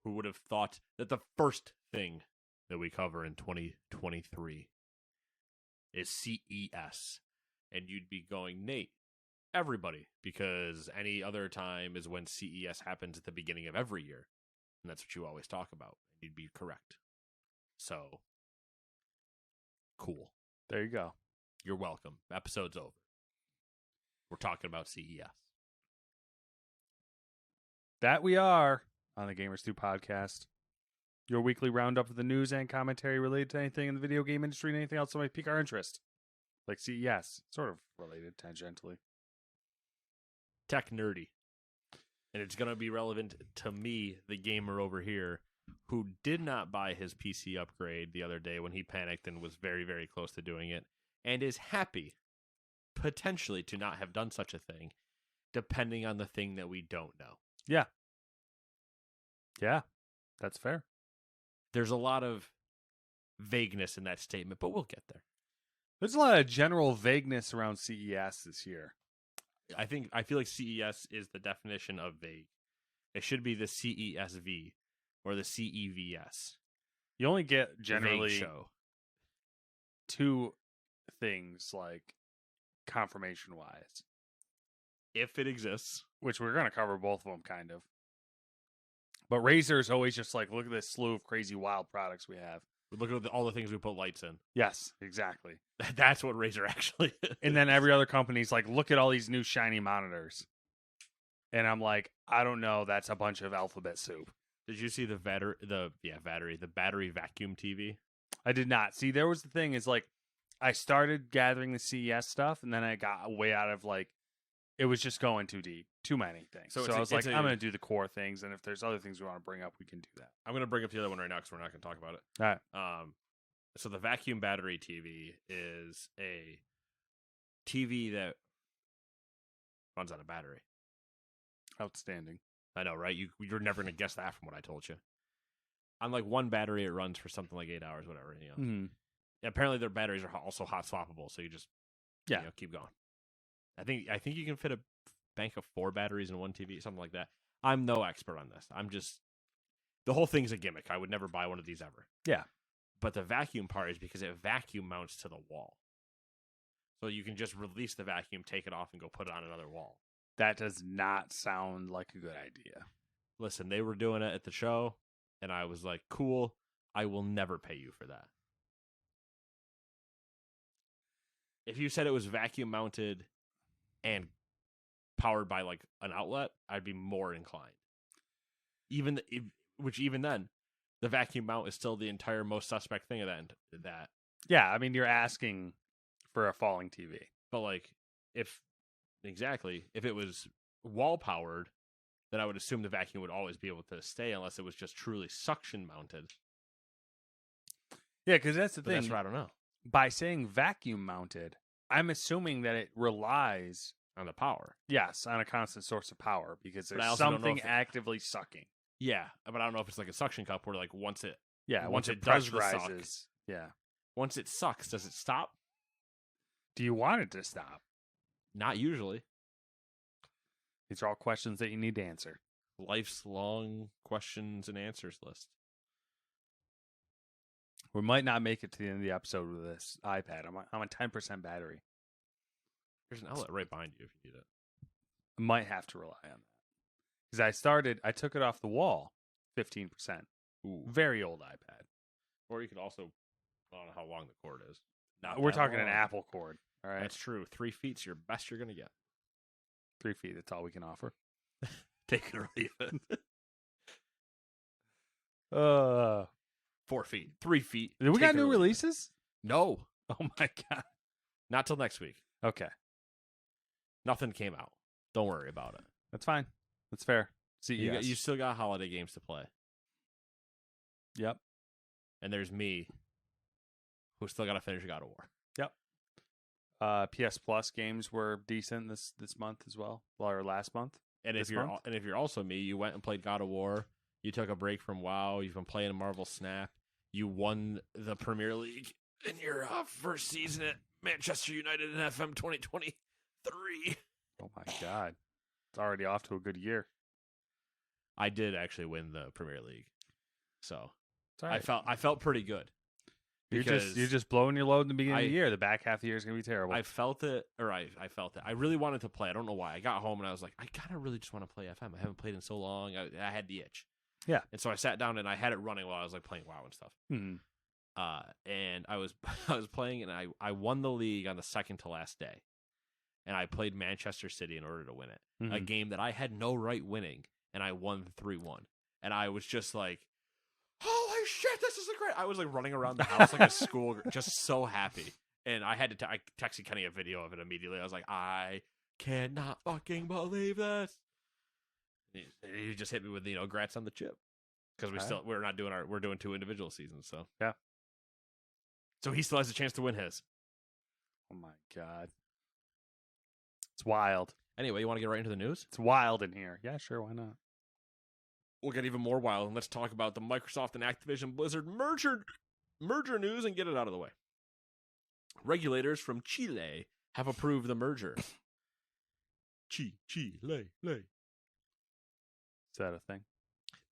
Who would have thought that the first thing that we cover in 2023 is CES? And you'd be going, Nate, everybody, because any other time is when CES happens at the beginning of every year. And that's what you always talk about. You'd be correct. So, cool. There you go. You're welcome. Episode's over. We're talking about CES. That we are on the Gamers 2 podcast. Your weekly roundup of the news and commentary related to anything in the video game industry and anything else that might pique our interest. Like CES. Sort of related tangentially. Tech nerdy. And it's going to be relevant to me, the gamer over here, who did not buy his PC upgrade the other day when he panicked and was very, very close to doing it, and is happy, potentially, to not have done such a thing, depending on the thing that we don't know. Yeah. Yeah, that's fair. There's a lot of vagueness in that statement, but we'll get there. There's a lot of general vagueness around CES this year. I feel like CES is the definition of vague. It should be the CESV or the CEVS. You only get generally Vague show. two things, like, confirmation-wise. If it exists. Which we're going to cover both of them, kind of. But Razer is always just like, look at this slew of crazy wild products we have. Look at all the things we put lights in. Yes, exactly. That's what Razer actually is. And then every other company's like, look at all these new shiny monitors. And I'm like, I don't know. That's a bunch of alphabet soup. Did you see the battery vacuum TV? I did not. See, there was the thing is like, I started gathering the CES stuff, and then I got way out of like, it was just going too deep, too many things. So I was like, I'm going to do the core things, and if there's other things we want to bring up, we can do that. I'm going to bring up the other one right now because we're not going to talk about it. All right. So the vacuum battery TV is a TV that runs on a battery. Outstanding. I know, right? You're never going to guess that from what I told you. On like one battery, it runs for something like 8 hours, whatever. You know. Mm-hmm. Apparently, their batteries are also hot swappable, so you just keep going. I think you can fit a bank of 4 batteries in one TV, something like that. I'm no expert on this. The whole thing's a gimmick. I would never buy one of these ever. Yeah. But the vacuum part is because it vacuum mounts to the wall. So you can just release the vacuum, take it off, and go put it on another wall. That does not sound like a good idea. Listen, they were doing it at the show, and I was like, cool, I will never pay you for that. If you said it was vacuum mounted and powered by like an outlet, I'd be more inclined. Even then, the vacuum mount is still the entire most suspect thing of that. Yeah, I mean, you're asking for a falling TV. But like, if it was wall powered, then I would assume the vacuum would always be able to stay unless it was just truly suction mounted. Yeah, because that's the thing. That's what I don't know. By saying vacuum mounted, I'm assuming that it relies on the power. Yes, on a constant source of power because there's something actively sucking. Yeah, but I don't know if it's like a suction cup where like once it does rises. Once it sucks, does it stop? Do you want it to stop? Not usually. These are all questions that you need to answer. Life's long questions and answers list. We might not make it to the end of the episode with this iPad. I'm on 10% battery. There's an outlet right behind you if you need it. I might have to rely on that. Because I took it off the wall, 15%. Ooh. Very old iPad. Or you could also, I don't know how long the cord is. We're talking an Apple cord. All right. That's true. 3 feet's your best you're going to get. 3 feet, that's all we can offer. Take it or leave it. 4 feet. 3 feet. Did we got new releases? No. Oh my God. Not till next week. Okay. Nothing came out. Don't worry about it. That's fine. That's fair. CES. You still got holiday games to play. Yep. And there's me, who still got to finish God of War. Yep. PS Plus games were decent this month as well, or last month. And if you're also me, you went and played God of War. You took a break from WoW. You've been playing Marvel Snap. You won the Premier League in your first season at Manchester United in FM 2023. Oh my God. It's already off to a good year. I did actually win the Premier League, so right. I felt pretty good. You're just blowing your load in the beginning of the year. The back half of the year is gonna be terrible. I felt it. I felt it. I really wanted to play. I don't know why. I got home and I was like, I kind of really just want to play FM. I haven't played in so long. I had the itch. Yeah. And so I sat down and I had it running while I was like playing WoW and stuff. And I was playing and I won the league on the second to last day. And I played Manchester City in order to win it. A game that I had no right winning, and I won 3-1. And I was just like, holy shit, this is great. I was like running around the house like a school, just so happy. And I had to I texted Kenny a video of it immediately. I was like, I cannot fucking believe this. He just hit me with, grats on the chip. Because we're doing 2 individual seasons, so. Yeah. So he still has a chance to win his. Oh my God. It's wild. Anyway, you want to get right into the news? It's wild in here. Yeah, sure, why not? We'll get even more wild, and let's talk about the Microsoft and Activision Blizzard merger news and get it out of the way. Regulators from Chile have approved the merger. Chile. Is that a thing?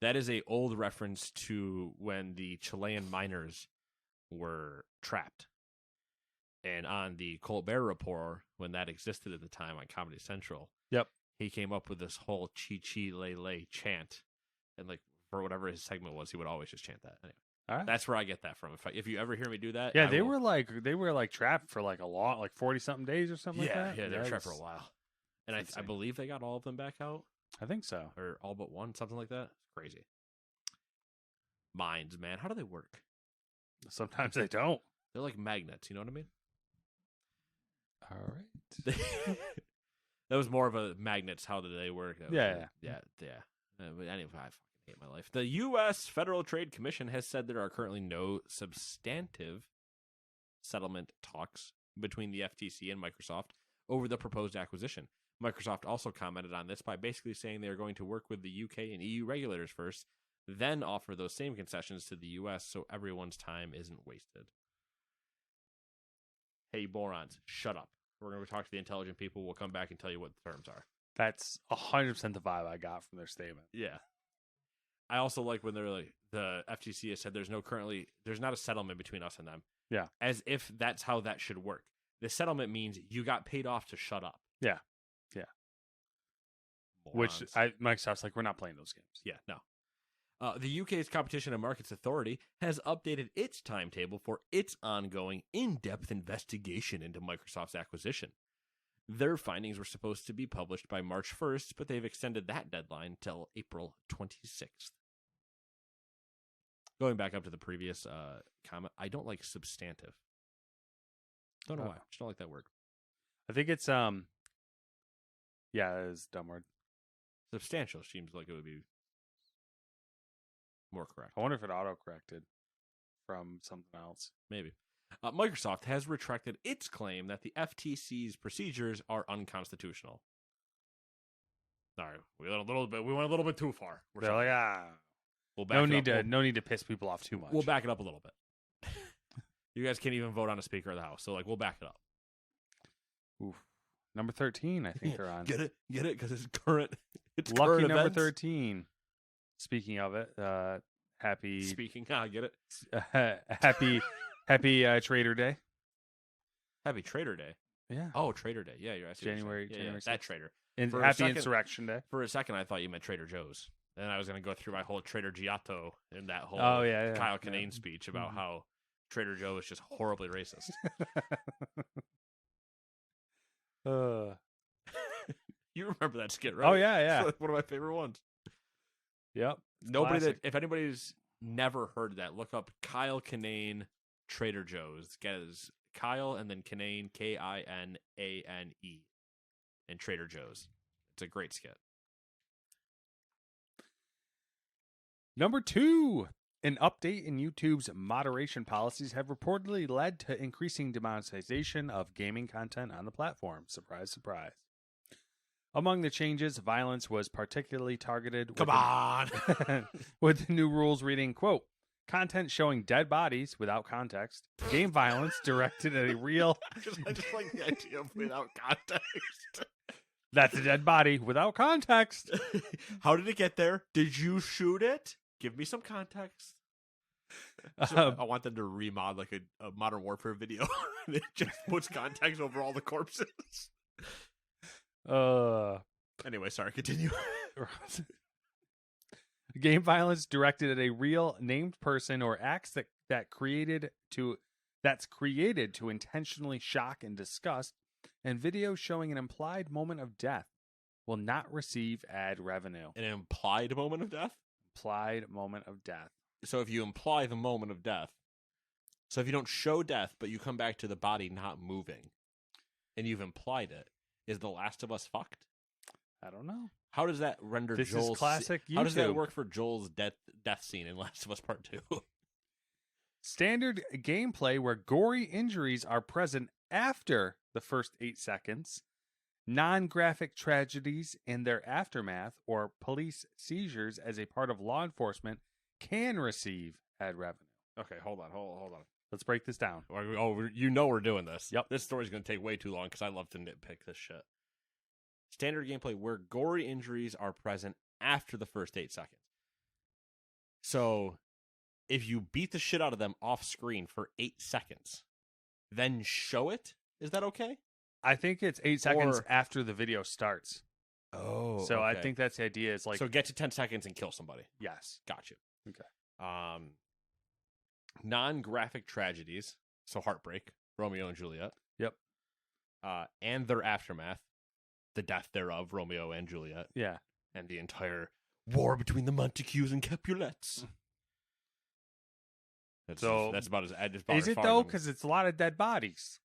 That is a old reference to when the Chilean miners were trapped. And on the Colbert Report, when that existed at the time on Comedy Central, he came up with this whole Chi-Chi-Lele chant. And like for whatever his segment was, he would always just chant that. Anyway, all right. That's where I get that from. If you ever hear me do that, they were like trapped for like a long, like 40-something days or something like that. Yeah, they were trapped for a while. And I believe they got all of them back out. I think so, or all but one, something like that. It's crazy. Mines, man, how do they work? Sometimes they don't. They're like magnets. You know what I mean? All right. That was more of a magnets. How do they work? Yeah. But anyway, I fucking hate my life. The U.S. Federal Trade Commission has said there are currently no substantive settlement talks between the FTC and Microsoft over the proposed acquisition. Microsoft also commented on this by basically saying they are going to work with the UK and EU regulators first, then offer those same concessions to the U.S. so everyone's time isn't wasted. Hey, morons, shut up. We're going to talk to the intelligent people. We'll come back and tell you what the terms are. That's 100% the vibe I got from their statement. Yeah. I also like when they're like, the FTC has said there's not a settlement between us and them. Yeah. As if that's how that should work. The settlement means you got paid off to shut up. Yeah. Morons. Which Microsoft's like, we're not playing those games. Yeah, no. The UK's Competition and Markets Authority has updated its timetable for its ongoing in-depth investigation into Microsoft's acquisition. Their findings were supposed to be published by March 1st, but they've extended that deadline till April 26th. Going back up to the previous comment, I don't like substantive. Don't know why. I just don't like that word. I think it's that is a dumb word. Substantial seems like it would be more correct. I wonder if it auto-corrected from something else. Maybe. Microsoft has retracted its claim that the FTC's procedures are unconstitutional. All right, we went a little bit too far. They're like, no need to piss people off too much. We'll back it up a little bit. You guys can't even vote on a Speaker of the House, so we'll back it up. Oof. Number 13, I think they're on. Get it, because it's current. It's lucky current number events. 13. Speaking of it, happy. Speaking, I get it. Happy Trader Day. Happy Trader Day. Yeah. Oh, Trader Day. Yeah, you're asking. January. That Trader. And happy Insurrection Day. For a second, I thought you meant Trader Joe's, and I was going to go through my whole Trader Giotto and that whole Kyle Kinane speech about how Trader Joe is just horribly racist. You remember that skit, right? Oh yeah. It's one of my favorite ones. Yep. If anybody's never heard that, look up Kyle Kinane Trader Joe's. Get Kyle and then Kinane, Kinane, and Trader Joe's. It's a great skit. Number 2. An update in YouTube's moderation policies have reportedly led to increasing demonetization of gaming content on the platform. Surprise, surprise. Among the changes, violence was particularly targeted. Come on! With the new rules reading, quote, content showing dead bodies without context, game violence directed at a real... I just like the idea of without context. That's a dead body without context. How did it get there? Did you shoot it? Give me some context. So I want them to remod like a Modern Warfare video. It just puts context over all the corpses. Anyway, sorry, continue. Game violence directed at a real named person or acts that's created to intentionally shock and disgust, and videos showing an implied moment of death will not receive ad revenue. An implied moment of death? Implied moment of death. So if you imply the moment of death, so if you don't show death, but you come back to the body not moving, and you've implied it, is The Last of Us fucked? I don't know. How does that render this Joel's... This is classic YouTube. How does that work for Joel's death scene in Last of Us Part 2? Standard gameplay where gory injuries are present after the first 8 seconds, non-graphic tragedies in their aftermath, or police seizures as a part of law enforcement can receive ad revenue. Okay, hold on. Let's break this down. Oh, you know we're doing this. Yep. This story's going to take way too long because I love to nitpick this shit. Standard gameplay where gory injuries are present after the first 8 seconds. So, if you beat the shit out of them off screen for 8 seconds, then show it, is that okay? I think it's 8 seconds after the video starts. Oh, so okay. I think that's the idea. Is like, so get to 10 seconds and kill somebody. Yes, got you. Okay. Non-graphic tragedies, so heartbreak, Romeo and Juliet. Yep. And their aftermath, the death thereof, Romeo and Juliet. Yeah. And the entire war between the Montagues and Capulets. That's about as is it though? Because it's a lot of dead bodies.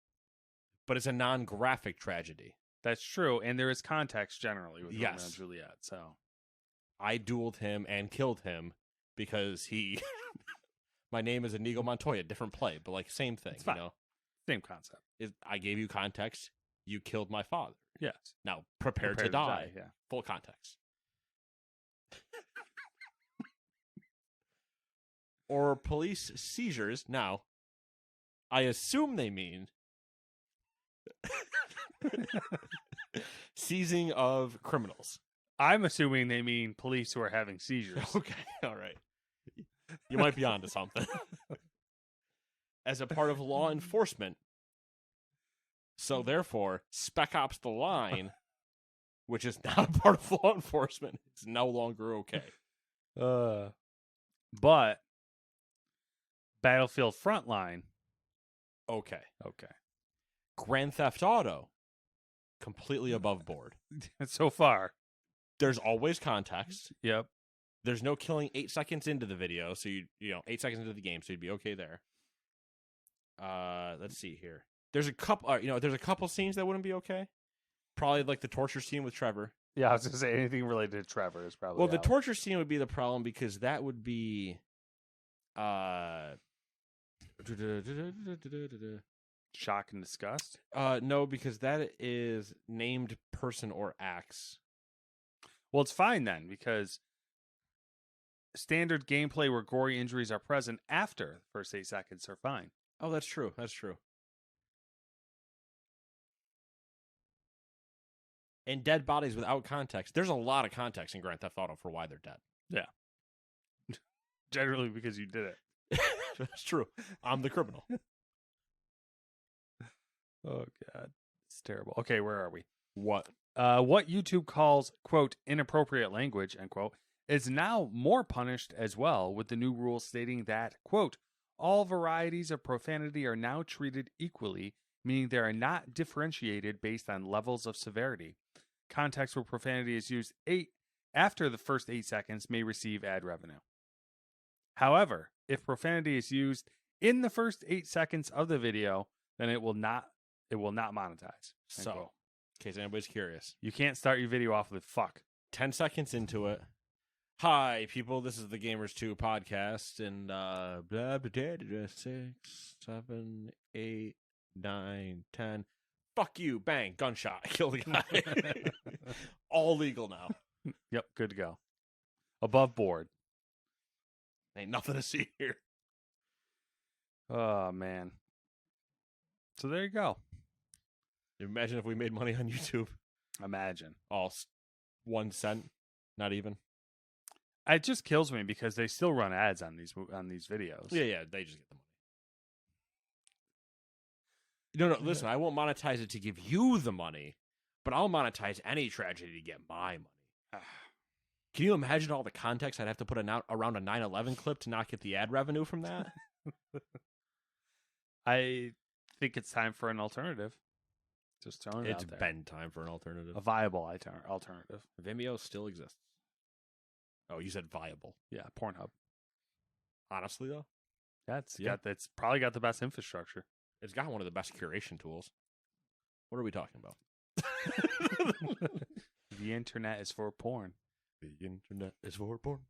But it's a non-graphic tragedy. That's true, and there is context generally with Romeo and Juliet. So, I dueled him and killed him because he. My name is Inigo Montoya, different play, but like same thing. You know, same concept. I gave you context. You killed my father. Yes. Now prepare to die. Yeah. Full context. Or police seizures. Now, I assume they mean seizing of criminals. I'm assuming they mean police who are having seizures. Okay, all right. You might be onto something. As a part of law enforcement. So therefore, Spec Ops: The Line, which is not a part of law enforcement, is no longer okay. But Battlefield Frontline. Okay. Okay. Grand Theft Auto. Completely above board. So far. There's always context. Yep. There's no killing 8 seconds into the video, so you 8 seconds into the game, so you'd be okay there. Let's see here. There's a couple scenes that wouldn't be okay. Probably like the torture scene with Trevor. Yeah, I was gonna say anything related to Trevor is probably well. The torture scene would be the problem because that would be, shock and disgust. No, because that is named person or acts. Well, it's fine then because standard gameplay where gory injuries are present after the first 8 seconds are fine. Oh, that's true. That's true. And dead bodies without context. There's a lot of context in Grand Theft Auto for why they're dead. Yeah. Generally because you did it. That's true. I'm the criminal. Oh, God. It's terrible. Okay, where are we? What? What YouTube calls, quote, inappropriate language, end quote, is now more punished as well, with the new rule stating that, quote, all varieties of profanity are now treated equally, meaning they are not differentiated based on levels of severity. Context where profanity is used after the first 8 seconds may receive ad revenue. However, if profanity is used in the first 8 seconds of the video, then it will not monetize. So, in case anybody's curious, you can't start your video off with fuck. 10 seconds into it. Hi, people. This is the Gamers 2 podcast, and blah blah blah. 6, 7, 8, 9, 10. Fuck you! Bang! Gunshot! Kill the guy. All legal now. Yep, good to go. Above board. Ain't nothing to see here. Oh man. So there you go. Imagine if we made money on YouTube. Imagine. All 1 cent, not even. It just kills me because they still run ads on these videos. Yeah, they just get the money. No, listen, I won't monetize it to give you the money, but I'll monetize any tragedy to get my money. Can you imagine all the context I'd have to put around a 9/11 clip to not get the ad revenue from that? I think it's time for an alternative. Just throwing it out there. It's been time for an alternative. A viable alternative. Vimeo still exists. Oh, you said viable. Yeah, Pornhub. Honestly, though? It's probably got the best infrastructure. It's got one of the best curation tools. What are we talking about? The internet is for porn. The internet is for porn.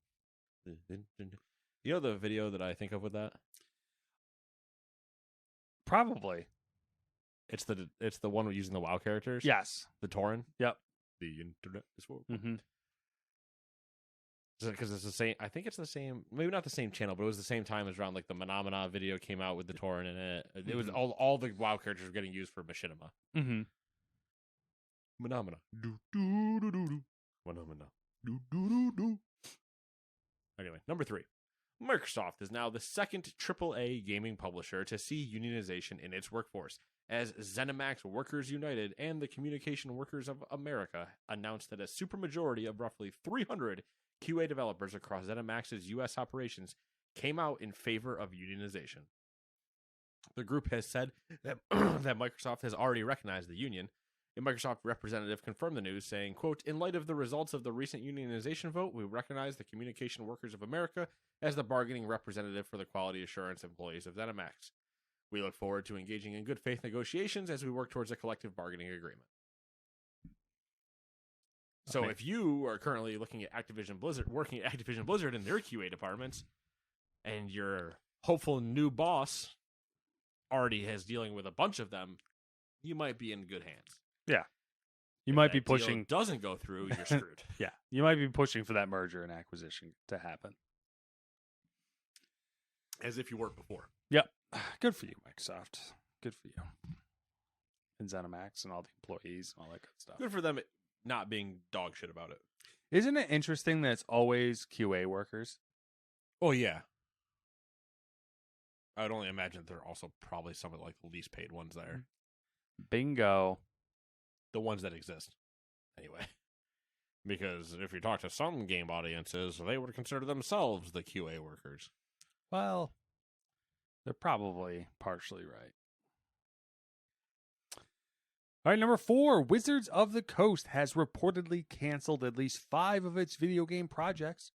You know the video that I think of with that? Probably. It's the one using the WoW characters? Yes. The Tauren? Yep. The internet is for porn. Mm-hmm. Because it's the same. I think it's the same. Maybe not the same channel, but it was the same time as around like the Menomina video came out with the Tauren in it. It was all the WoW characters were getting used for Machinima. Mm-hmm. Menomina. Do do do do do. Menomina. Do do do do. Anyway, number 3. Microsoft is now the second AAA gaming publisher to see unionization in its workforce, as ZeniMax Workers United and the Communication Workers of America announced that a supermajority of roughly 300 QA developers across ZeniMax's U.S. operations came out in favor of unionization. The group has said that, that Microsoft has already recognized the union. A Microsoft representative confirmed the news, saying, quote, "In light of the results of the recent unionization vote, we recognize the Communication Workers of America as the bargaining representative for the quality assurance employees of ZeniMax. We look forward to engaging in good faith negotiations as we work towards a collective bargaining agreement." So if you are currently looking at working at Activision Blizzard in their QA departments, and your hopeful new boss already is dealing with a bunch of them, you might be in good hands. Yeah. You might be pushing. If that deal doesn't go through, you're screwed. Yeah. You might be pushing for that merger and acquisition to happen. As if you weren't before. Yep. Good for you, Microsoft. Good for you. And ZeniMax and all the employees and all that good stuff. Good for them not being dog shit about it. Isn't it interesting that it's always QA workers? Oh, yeah. I would only imagine that there are also probably some of like the least paid ones there. Bingo. The ones that exist. Anyway. Because if you talk to some game audiences, they would consider themselves the QA workers. Well, they're probably partially right. All right, number 4, Wizards of the Coast has reportedly canceled at least 5 of its video game projects.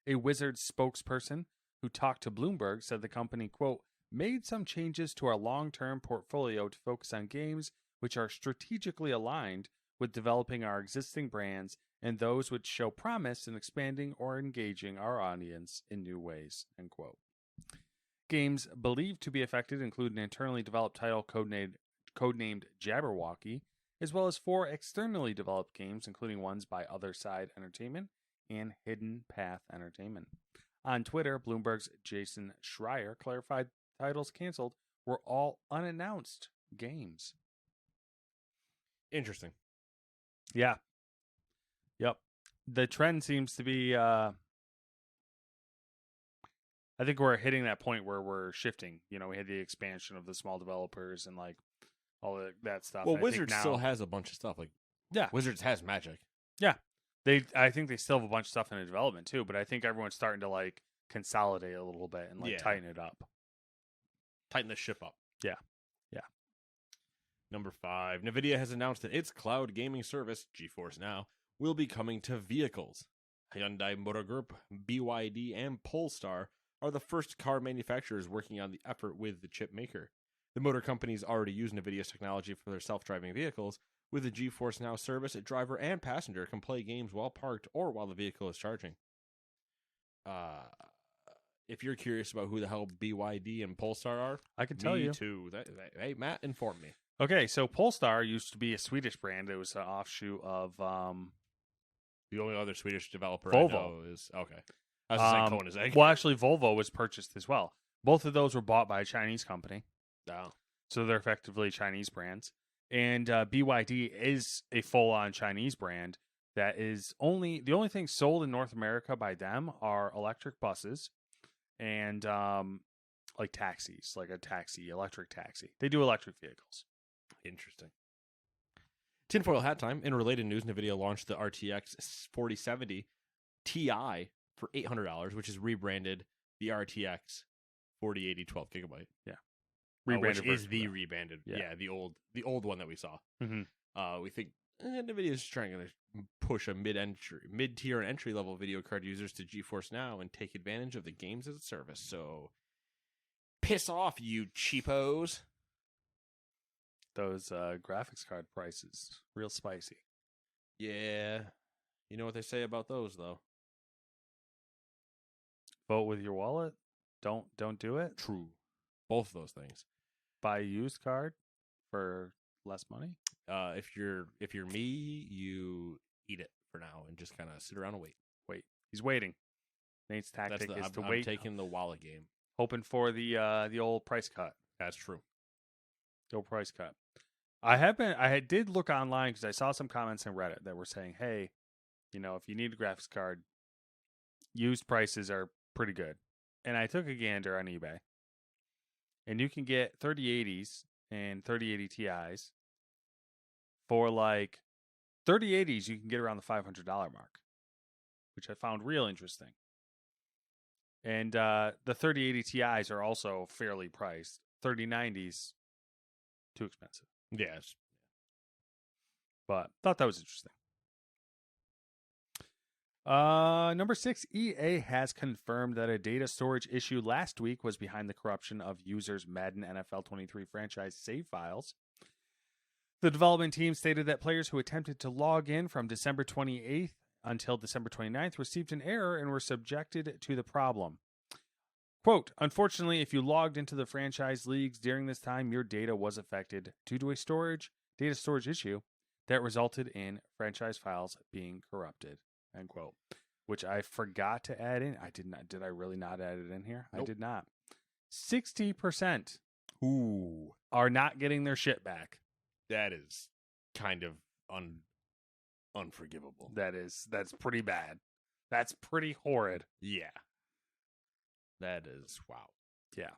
A Wizards spokesperson who talked to Bloomberg said the company, quote, "made some changes to our long-term portfolio to focus on games which are strategically aligned with developing our existing brands and those which show promise in expanding or engaging our audience in new ways," end quote. Games believed to be affected include an internally developed title codenamed Jabberwocky, as well as 4 externally developed games, including ones by Other Side Entertainment and Hidden Path Entertainment. On Twitter, Bloomberg's Jason Schreier clarified titles canceled were all unannounced games. Interesting. Yeah. Yep. The trend seems to be, I think we're hitting that point where we're shifting. You know, we had the expansion of the small developers and like all that stuff. Well, Wizards still has a bunch of stuff. Like, yeah, Wizards has Magic. Yeah. I think they still have a bunch of stuff in development too, but I think everyone's starting to like consolidate a little bit and like tighten it up. Tighten the ship up. Yeah. Number 5, NVIDIA has announced that its cloud gaming service, GeForce Now, will be coming to vehicles. Hyundai Motor Group, BYD, and Polestar are the first car manufacturers working on the effort with the chip maker. The motor companies already use NVIDIA's technology for their self-driving vehicles. With the GeForce Now service, a driver and passenger can play games while parked or while the vehicle is charging. If you're curious about who the hell BYD and Polestar are, I can tell you. Me too. Hey, Matt, inform me. Okay, so Polestar used to be a Swedish brand. It was an offshoot of the only other Swedish developer Volvo. I know is okay. I was saying Koenigsegg. Well, actually, Volvo was purchased as well. Both of those were bought by a Chinese company. Oh. So they're effectively Chinese brands. And BYD is a full-on Chinese brand that is the only thing sold in North America by them are electric buses and like taxis, like electric taxi. They do electric vehicles. Interesting. Tinfoil hat time. In related news, NVIDIA launched the RTX 4070 Ti for $800, which is rebranded the RTX 4080 12 gigabyte. Yeah. Rebranded which is the rebranded. Yeah, the old one that we saw. Mm-hmm. We think NVIDIA is trying to push a mid-tier and entry-level video card users to GeForce Now and take advantage of the games as a service. So, piss off, you cheapos. Those graphics card prices, real spicy. Yeah. You know what they say about those, though? Vote with your wallet. Don't do it. True. Both of those things. Buy a used card for less money. If you're me, you eat it for now and just kind of sit around and wait. He's waiting. Nate's tactic is to wait. I'm taking the wallet game, hoping for the old price cut. That's true. The old price cut. I did look online because I saw some comments in Reddit that were saying, hey, if you need a graphics card, used prices are pretty good. And I took a gander on eBay. And you can get 3080s and 3080 Ti's for like 3080s. You can get around the $500 mark, which I found real interesting. And the 3080 Ti's are also fairly priced. 3090s, too expensive. Yes. But thought that was interesting. Number 6, EA has confirmed that a data storage issue last week was behind the corruption of users' Madden NFL 23 franchise save files. The development team stated that players who attempted to log in from December 28th until December 29th received an error and were subjected to the problem. Quote, unfortunately, if you logged into the franchise leagues during this time, your data was affected due to a data storage issue that resulted in franchise files being corrupted. End quote. Which I forgot to add in. I did not. Did I really not add it in here? Nope. I did not. 60% Ooh. are not getting their shit back. That is kind of unforgivable. That's pretty bad. That's pretty horrid. Yeah. That is wow. Yeah.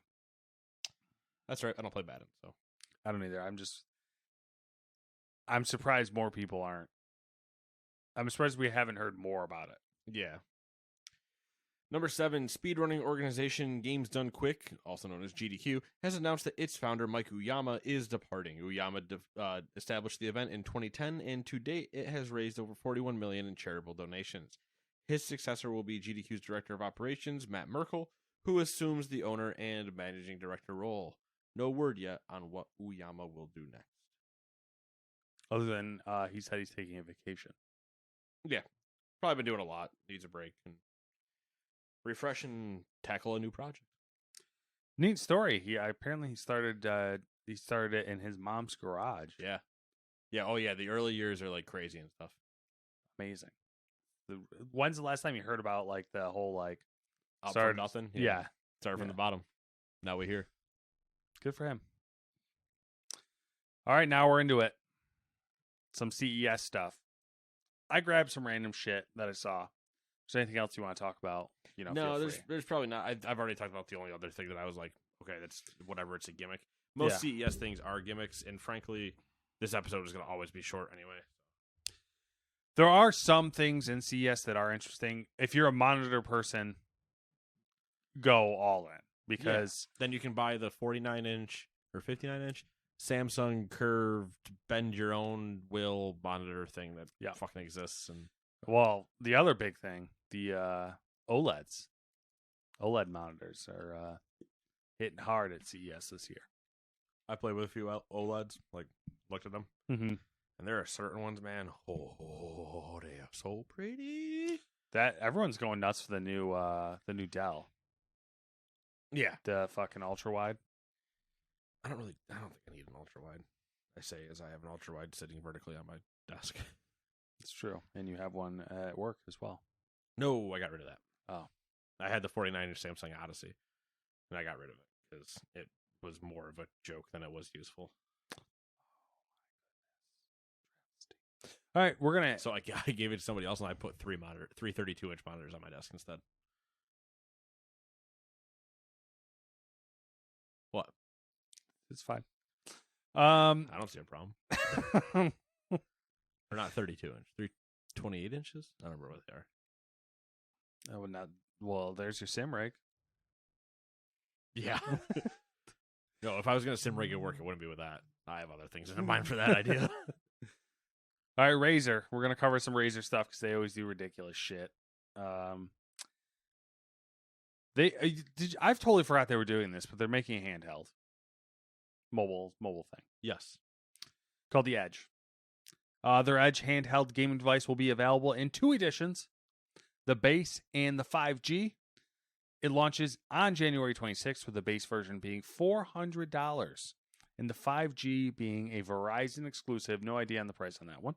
That's right. I don't play Madden, so I don't either. I'm surprised more people aren't. I'm surprised we haven't heard more about it. Yeah. Number 7, speedrunning organization Games Done Quick, also known as GDQ, has announced that its founder, Mike Uyama, is departing. Uyama established the event in 2010, and to date, it has raised over $41 million in charitable donations. His successor will be GDQ's Director of Operations, Matt Merkel, who assumes the owner and managing director role. No word yet on what Uyama will do next. Other than he said he's taking a vacation. Yeah. Probably been doing a lot. Needs a break and refresh and tackle a new project. Neat story. He started it in his mom's garage. Yeah. Yeah. Oh yeah. The early years are like crazy and stuff. Amazing. When's the last time you heard about like the whole like up from nothing? Yeah. Start from the bottom. Now we're here. Good for him. All right, now we're into it. Some CES stuff. I grabbed some random shit that I saw. Is there anything else you want to talk about? No, there's probably not. I've already talked about the only other thing that I was like, okay, that's whatever. It's a gimmick. Most CES things are gimmicks, and frankly, this episode is going to always be short anyway. There are some things in CES that are interesting. If you're a monitor person, go all in because then you can buy the 49-inch or 59-inch Samsung curved bend your own will monitor thing that fucking exists. And the other big thing, the OLED monitors are hitting hard at CES this year. I played with a few OLEDs, like looked at them, and there are certain ones, man. Oh, they are so pretty. That everyone's going nuts for the new Dell. Yeah, the fucking ultra wide. I don't think I need an ultra wide. I say as I have an ultra wide sitting vertically on my desk. It's true, and you have one at work as well. No, I got rid of that. Oh, I had the 49-inch Samsung Odyssey, and I got rid of it because it was more of a joke than it was useful. All right, we're gonna. So I gave it to somebody else, and I put three 32-inch monitors on my desk instead. What? It's fine. I don't see a problem. They're not 32-inch. 28 inches. I don't remember what they are. I would not. Well, there's your sim rig. Yeah. No, if I was going to sim rig at work, it wouldn't be with that. I have other things in mind for that idea. All right, Razer. We're going to cover some Razer stuff because they always do ridiculous shit. I've totally forgot they were doing this, but they're making a handheld mobile thing. Yes. Called the Edge. Their Edge handheld gaming device will be available in 2 editions, the base and the 5G. It launches on January 26th, with the base version being $400 and the 5G being a Verizon exclusive. No idea on the price on that one.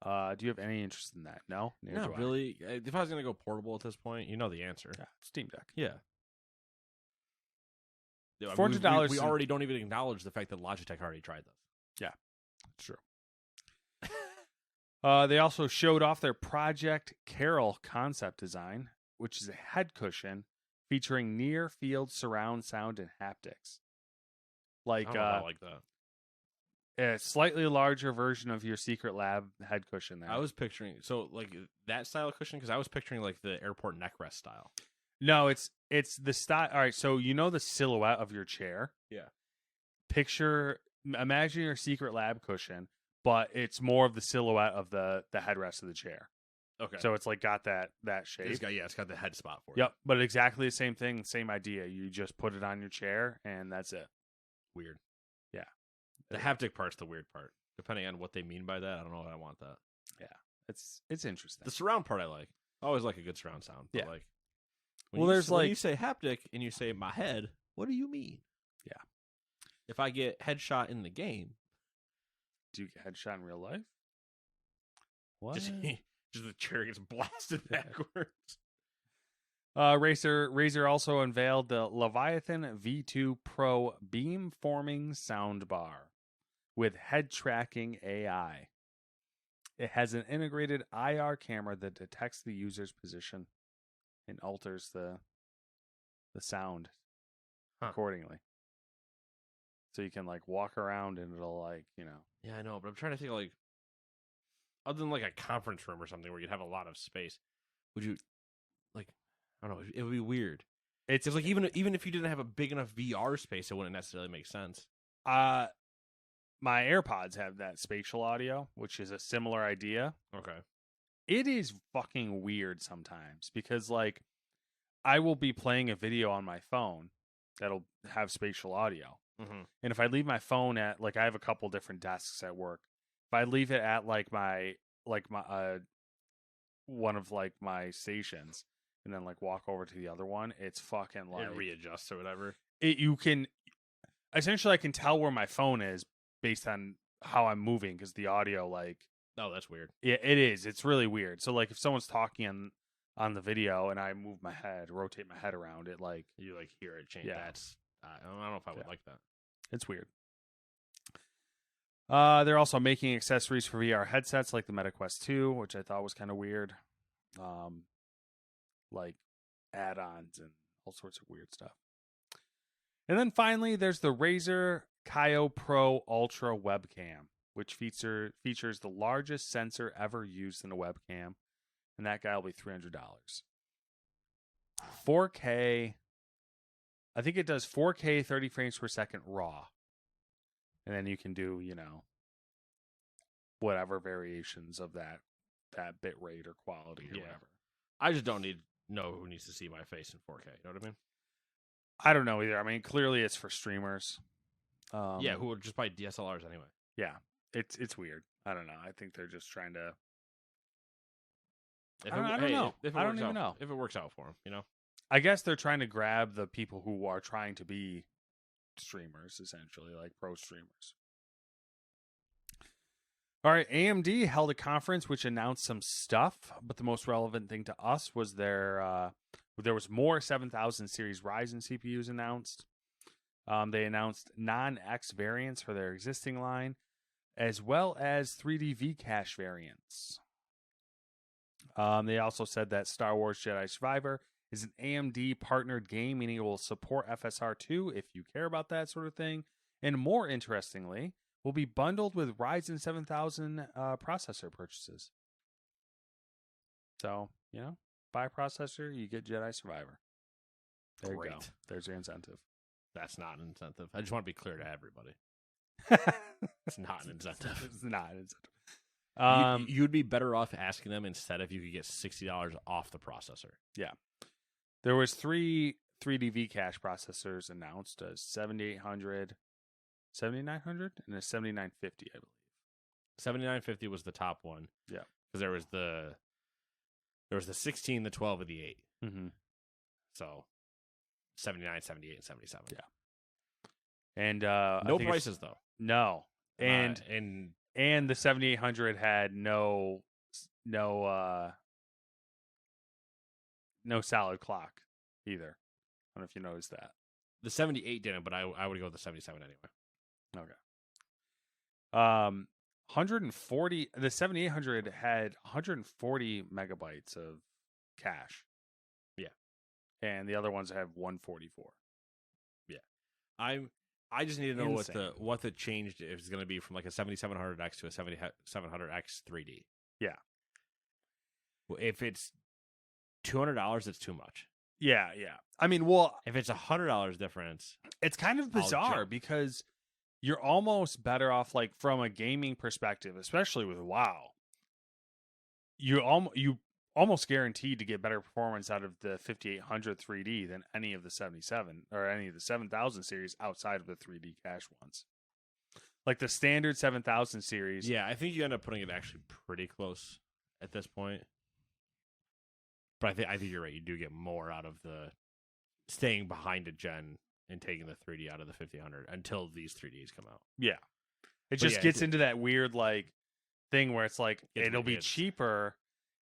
Do you have any interest in that? No? Not really. If I was going to go portable at this point, you know the answer. Yeah, Steam Deck. Yeah. $400. We already don't even acknowledge the fact that Logitech already tried this. Yeah, that's true. They also showed off their Project Carol concept design, which is a head cushion featuring near field surround sound and haptics. I like that. A slightly larger version of your Secret Lab head cushion there. I was picturing like that style of cushion, because I was picturing like the airport neck rest style. No, it's the style. All right, so you know the silhouette of your chair. Yeah. Imagine your Secret Lab cushion, but it's more of the silhouette of the headrest of the chair. Okay. So it's like got that shape. It's got the head spot for it. Yep, but exactly the same thing, same idea. You just put it on your chair, and that's it. Weird. Yeah. The haptic part's the weird part. Depending on what they mean by that, I don't know if I want that. Yeah. It's interesting. The surround part I like. I always like a good surround sound. But yeah. Like, when you say haptic and you say my head, what do you mean? Yeah. If I get headshot in the game, do you get headshot in real life? What? Just the chair gets blasted backwards. Razer also unveiled the Leviathan V2 Pro beam-forming soundbar with head tracking AI. It has an integrated IR camera that detects the user's position and alters the sound accordingly. So you can like walk around and it'll like, Yeah, I know, but I'm trying to think like, other than like a conference room or something where you'd have a lot of space, would you like? I don't know. It would be weird. It's like even if you didn't have a big enough VR space, it wouldn't necessarily make sense. My AirPods have that spatial audio, which is a similar idea. Okay. It is fucking weird sometimes because like I will be playing a video on my phone that'll have spatial audio. Mm-hmm. And if I leave my phone at like I have a couple different desks at work. If I leave it at like my one of like my stations and then like walk over to the other one, it's fucking like it readjusts or whatever. You can essentially I can tell where my phone is based on how I'm moving because the audio like that's weird. Yeah, it is. It's really weird. So like if someone's talking on the video and I move my head, rotate my head around, it like you like hear it change. Yeah. That's I don't know if I would like that. It's weird. They're also making accessories for VR headsets like the MetaQuest 2, which I thought was kind of weird. Like add-ons and all sorts of weird stuff. And then finally, there's the Razer Kaio Pro Ultra webcam, which features the largest sensor ever used in a webcam, and that guy will be $300. 4K. I think it does 4K 30 frames per second raw. And then you can do, whatever variations of that bit rate or quality or whatever. I just don't know who needs to see my face in 4K. You know what I mean? I don't know either. I mean, clearly it's for streamers. Yeah, who would just buy DSLRs anyway. Yeah, it's weird. I don't know. I think they're just trying to. I don't know. I don't even know if it works out for them. I guess they're trying to grab the people who are trying to be streamers, essentially, like pro streamers. All right, AMD held a conference which announced some stuff, but the most relevant thing to us was there was more 7000 series Ryzen CPUs announced. They announced non-X variants for their existing line, as well as 3D V-Cache variants. They also said that Star Wars Jedi Survivor is an AMD partnered game, meaning it will support FSR2 if you care about that sort of thing. And more interestingly, will be bundled with Ryzen 7000 processor purchases. So, buy a processor, you get Jedi Survivor. There you go. There's your incentive. That's not an incentive. I just want to be clear to everybody. It's not an incentive. It's not an incentive. You'd be better off asking them instead if you could get $60 off the processor. Yeah. There was 3 3D V-Cache processors announced, a 7800, 7900, and a 7950, I believe. 7950 was the top one. Yeah. Because there was the 16, the 12, and the 8. Mm-hmm. So 79, 78, and 77. Yeah. And no prices though. No. And the 7800 had no solid clock either. I don't know if you noticed that. The 78 didn't, but I would go with the 77 anyway. Okay. 140. The 7800 had 140 megabytes of cache. Yeah. And the other ones have 144. Yeah. I just need to know what the change is going to be from like a 7700X to a 7700X 3D. Yeah. Well, if it's $200, it's too much. Yeah. I mean, well, if it's $100 difference, it's kind of bizarre because you're almost better off, like from a gaming perspective, especially with WoW. You almost guaranteed to get better performance out of the 5800 3D than any of the 77 or any of the 7000 series outside of the 3D cache ones. Like the standard 7000 series. Yeah, I think you end up putting it actually pretty close at this point. But I think you're right. You do get more out of the staying behind a gen and taking the 3D out of the 5000 until these 3Ds come out. Yeah. It just gets into that weird like thing where it's like it'll be cheaper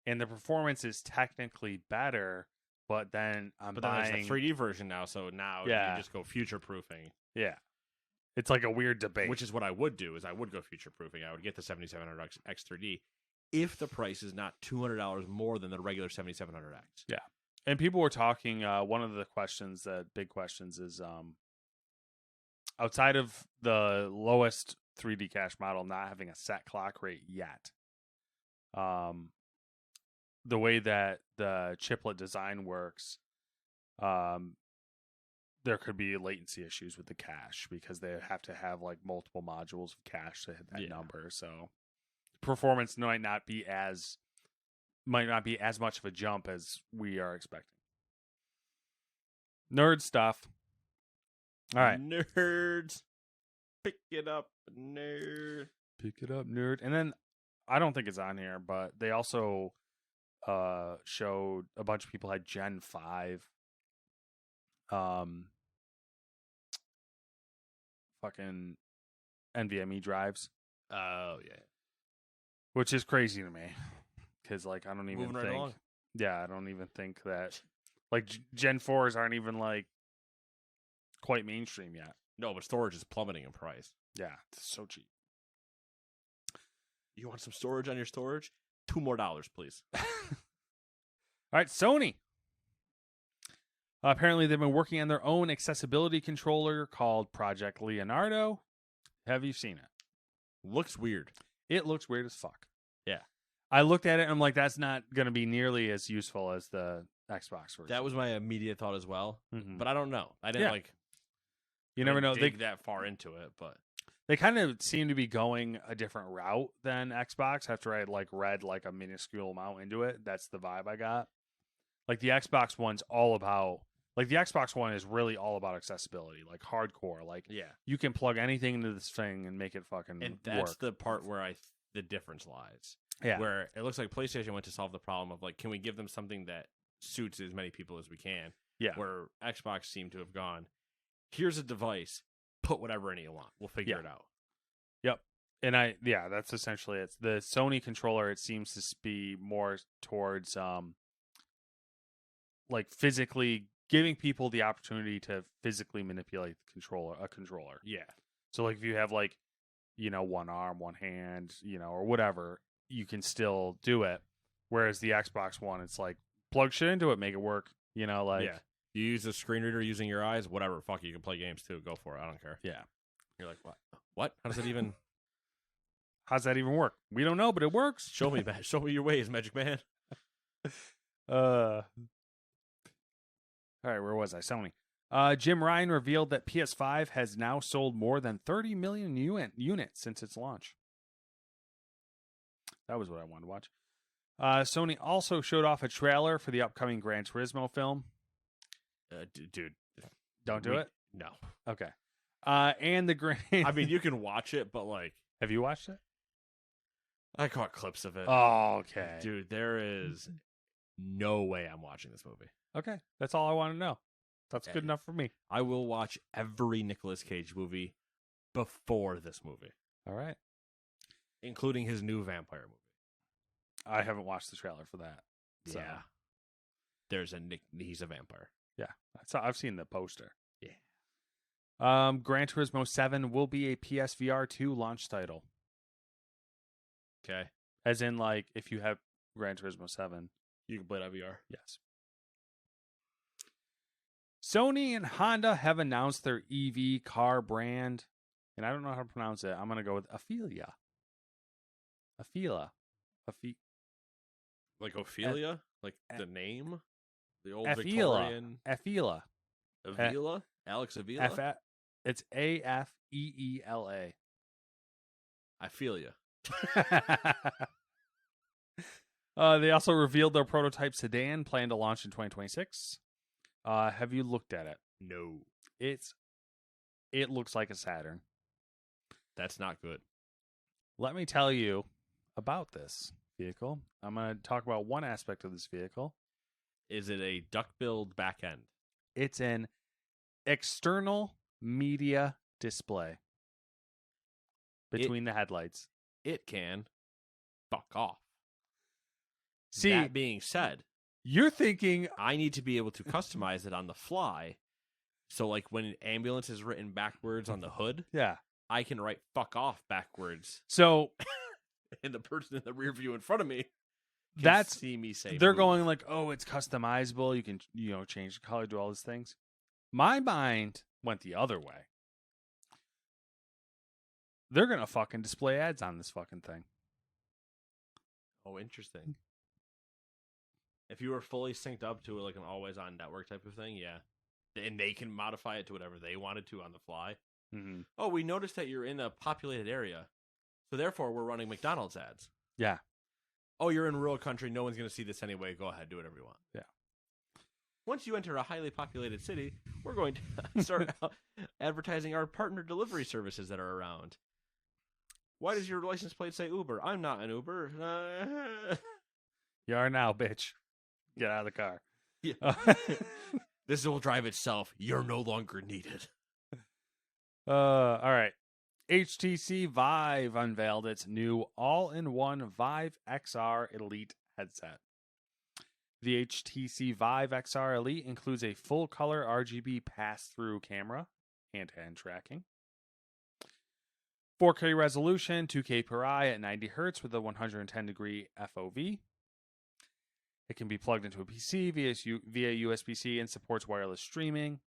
and the performance is technically better, but then then there's the 3D version now, so now you just go future proofing. Yeah. It's like a weird debate. Which is what I would do, is I would go future proofing. I would get the 7700X X3D if the price is not $200 more than the regular 7700X. Yeah. And people were talking, one of the big questions is outside of the lowest 3D cache model not having a set clock rate yet, the way that the chiplet design works, there could be latency issues with the cache because they have to have like multiple modules of cache to hit that number. So performance might not be as much of a jump as we are expecting. Nerd stuff. All right. Nerds. Pick it up, nerd. Pick it up, nerd. And then I don't think it's on here, but they also showed a bunch of people had Gen 5 fucking NVMe drives. Oh, yeah. Which is crazy to me. Because, like, I don't even Moving right along. Yeah, I don't even think that... Like, Gen 4s aren't even, like, quite mainstream yet. No, but storage is plummeting in price. Yeah, it's so cheap. You want some storage on your storage? $2 more, please. All right, Sony. Apparently, they've been working on their own accessibility controller called Project Leonardo. Have you seen it? Looks weird. It looks weird as fuck. Yeah. I looked at it and I'm like, that's not going to be nearly as useful as the Xbox version. That was my immediate thought as well. Mm-hmm. But I don't know. I didn't You never know. Dig that far into it, but they kind of seem to be going a different route than Xbox. After I read a minuscule amount into it, that's the vibe I got. Like the Xbox One's all about, the Xbox One is really all about accessibility, like hardcore. You can plug anything into this thing and make it fucking and that's work. The part where the difference lies. Yeah, where it looks like PlayStation went to solve the problem of can we give them something that suits as many people as we can? Yeah, where Xbox seemed to have gone, here's a device, put whatever in it you want. We'll figure it out. Yep. And that's essentially it. The Sony controller, it seems to be more towards physically giving people the opportunity to physically manipulate a controller. Yeah. So if you have one arm, one hand, or whatever, you can still do it. Whereas the Xbox One, it's like plug shit into it, make it work. Yeah. You use a screen reader using your eyes, whatever. Fuck, you can play games too. Go for it. I don't care. Yeah. You're like, what? What? How does How's that even work? We don't know, but it works. Show me your ways, Magic Man. All right, where was I? Sony. Jim Ryan revealed that PS5 has now sold more than 30 million units since its launch. That was what I wanted to watch. Sony also showed off a trailer for the upcoming Gran Turismo film. Dude. Don't do it? No. Okay. And the Gran... I mean, you can watch it, but like... Have you watched it? I caught clips of it. Oh, okay. Dude, there is no way I'm watching this movie. Okay. That's all I want to know. That's good enough for me. I will watch every Nicolas Cage movie before this movie. All right. Including his new vampire movie. I haven't watched the trailer for that. So. Yeah. He's a vampire. Yeah. I've seen the poster. Yeah. Gran Turismo 7 will be a PSVR 2 launch title. Okay. As in, like, if you have Gran Turismo 7. You can play it on VR. Yes. Sony and Honda have announced their EV car brand. And I don't know how to pronounce it. I'm going to go with Afeela. Like Ophelia? Like the name? The old Afeela. Victorian? Afeela. Avila? Alex Avila? It's Afeela. I feel you. They also revealed their prototype sedan planned to launch in 2026. Have you looked at it? No. It looks like a Saturn. That's not good. Let me tell you about this vehicle. I'm going to talk about one aspect of this vehicle. Is it a duck-billed back end? It's an external media display between the headlights. It can fuck off. See, that being said, you're thinking I need to be able to customize it on the fly. So, like, when an ambulance is written backwards on the hood, yeah, I can write "fuck off" backwards. So, and the person in the rear view in front of me can see me say they're move. Going like, oh, it's customizable. You can change the color, do all these things. My mind went the other way. They're gonna fucking display ads on this fucking thing. Oh, interesting. If you were fully synced up to like an always-on network type of thing, yeah. And they can modify it to whatever they wanted to on the fly. Mm-hmm. Oh, we noticed that you're in a populated area, so therefore we're running McDonald's ads. Yeah. Oh, you're in rural country. No one's going to see this anyway. Go ahead. Do whatever you want. Yeah. Once you enter a highly populated city, we're going to start advertising our partner delivery services that are around. Why does your license plate say Uber? I'm not an Uber. You are now, bitch. Get out of the car. Yeah. This will drive itself. You're no longer needed. All right. HTC Vive unveiled its new all-in-one Vive XR Elite headset. The HTC Vive XR Elite includes a full-color RGB pass-through camera, hand-to-hand tracking, 4K resolution, 2K per eye at 90 Hz with a 110-degree FOV. It can be plugged into a PC via USB-C and supports wireless streaming.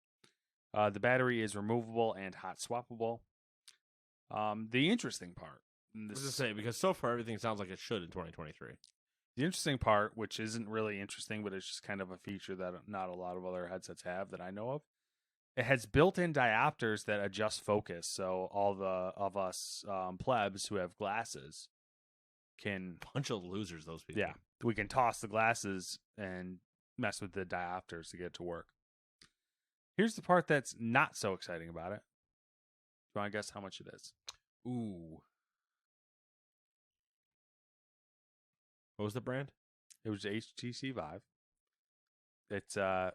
The battery is removable and hot swappable. The interesting part... I was going to say, because so far everything sounds like it should in 2023. The interesting part, which isn't really interesting, but it's just kind of a feature that not a lot of other headsets have that I know of, it has built-in diopters that adjust focus, so all of us plebs who have glasses can... Bunch of losers, those people. Yeah, we can toss the glasses and mess with the diopters to get it to work. Here's the part that's not so exciting about it. Do you want to guess how much it is? Ooh. What was the brand? It was HTC Vive. It's a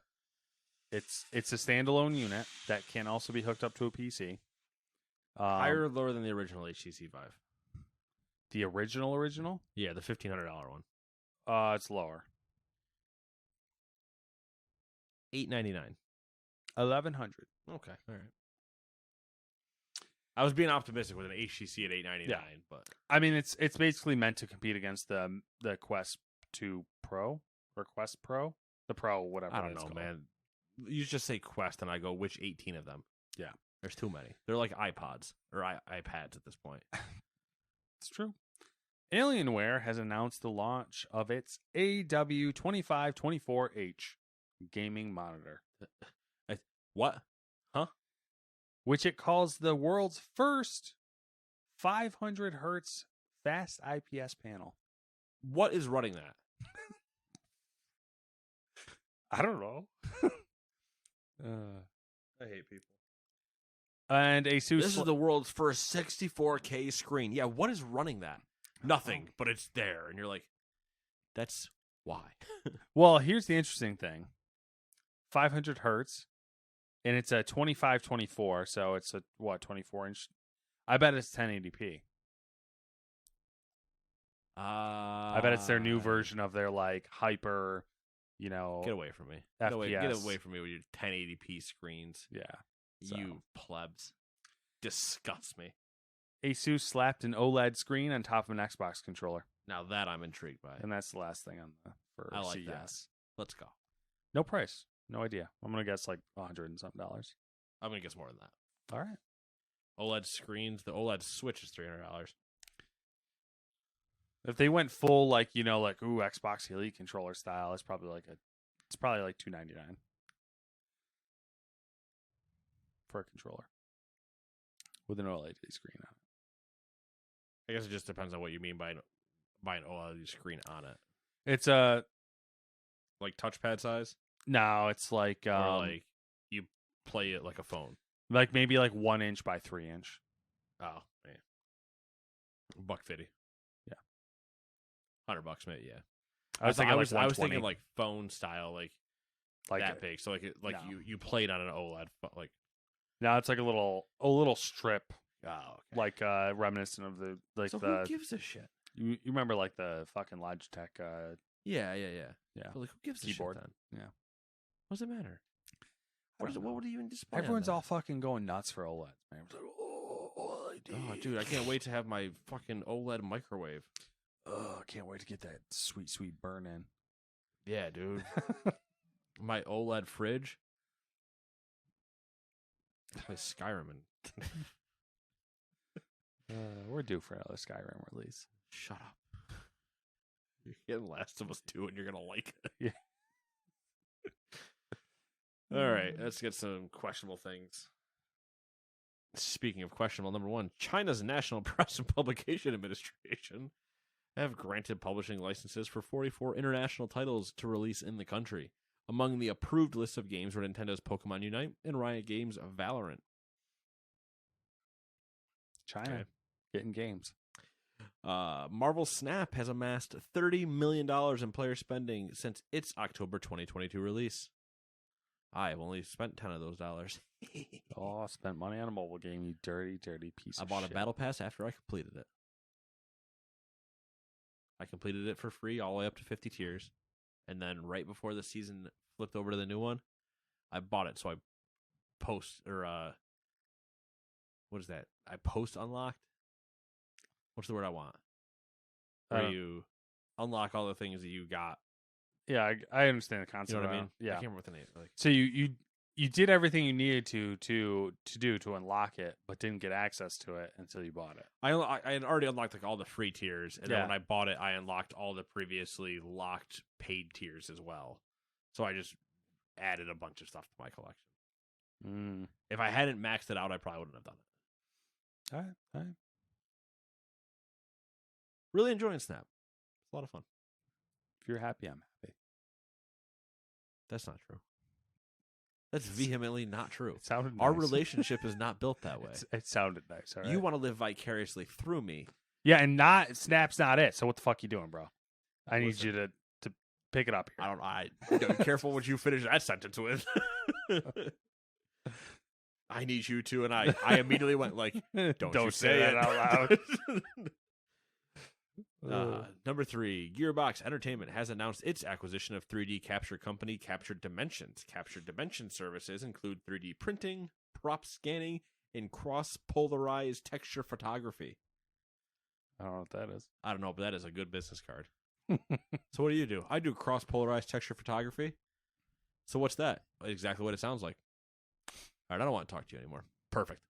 standalone unit that can also be hooked up to a PC. Higher or lower than the original HTC Vive? The original? Yeah, the $1,500 one. It's lower. $899. $1,100. Okay, all right. I was being optimistic with an HTC at $899, but I mean it's basically meant to compete against the Quest 2 Pro or Quest Pro, the Pro, whatever. I don't know, man. You just say Quest, and I go, which 18 of them? Yeah, there's too many. They're like iPods or iPads at this point. It's true. Alienware has announced the launch of its AW2524H gaming monitor. What? Huh? Which it calls the world's first 500 hertz fast IPS panel. What is running that? I don't know. I hate people. And Asus. This is the world's first 64K screen. Yeah, what is running that? Nothing, but it's there. And you're like, that's why. Well, here's the interesting thing. 500 hertz, and it's a 2524, so it's a, 24-inch? I bet it's 1080p. I bet it's their new version of their, like, hyper, get away from me. FPS. Get away from me with your 1080p screens. Yeah. So. You plebs. Disgust me. Asus slapped an OLED screen on top of an Xbox controller. Now that I'm intrigued by. And that's the last thing for I like CES. That. Let's go. No price. No idea. I'm going to guess like $100 and something. I'm going to guess more than that. All right. OLED screens. The OLED Switch is $300. If they went full, like, Xbox Elite controller style, it's probably like $299 for a controller with an OLED screen on it. I guess it just depends on what you mean by an OLED screen on it. It's like touchpad size? No, it's like or like you play it like a phone. Like maybe like 1 inch by 3 inch. Oh, man. $150. Yeah. $100, maybe, yeah. I was thinking like phone style, like that big. So no. you played on an OLED like. No, it's like a little strip. Oh, okay. Like reminiscent of the like so the. Who gives a shit? You remember like the fucking Logitech? Yeah. But like, who gives keyboard? A shit then? Yeah. What does it matter? What would you even display? Everyone's all fucking going nuts for OLED. Man. Like, oh, dude, I can't wait to have my fucking OLED microwave. Oh, I can't wait to get that sweet, sweet burn in. Yeah, dude. My OLED fridge. Play Skyrim and we're due for another Skyrim release. Shut up. You're getting Last of Us 2 and you're gonna like it. Yeah. All right, let's get some questionable things. Speaking of questionable, number one, China's National Press and Publication Administration have granted publishing licenses for 44 international titles to release in the country. Among the approved list of games were Nintendo's Pokemon Unite and Riot Games' Valorant. China getting games. Marvel Snap has amassed $30 million in player spending since its October 2022 release. I have only spent 10 of those dollars. I spent money on a mobile game, you dirty, dirty piece of shit. I bought a battle pass after I completed it. I completed it for free all the way up to 50 tiers. And then right before the season flipped over to the new one, I bought it. So I what is that? I post unlocked? What's the word I want? Where you unlock all the things that you got. Yeah, I understand the concept. You know what I mean? Yeah. I can't remember what the name. Like, so you did everything you needed to do to unlock it, but didn't get access to it until you bought it. I had already unlocked like all the free tiers, and then when I bought it, I unlocked all the previously locked paid tiers as well. So I just added a bunch of stuff to my collection. If I hadn't maxed it out, I probably wouldn't have done it. All right. Really enjoying Snap. It's a lot of fun. If you're happy, I'm happy. That's not true. That's vehemently not true. It sounded nice. Our relationship is not built that way. It sounded nice. All right. You want to live vicariously through me. Yeah, and Snap's not it. So what the fuck you doing, bro? I need you to pick it up here. Careful what you finish that sentence with. I need you to, and I immediately went like, don't you say it out loud. Number 3, Gearbox Entertainment has announced its acquisition of 3D capture company Captured Dimensions. Captured Dimension services include 3D printing, prop scanning, in cross-polarized texture photography. I don't know what that is. I don't know, but that is a good business card. So what do? I do cross-polarized texture photography. So what's that? Exactly what it sounds like. All right, I don't want to talk to you anymore. Perfect.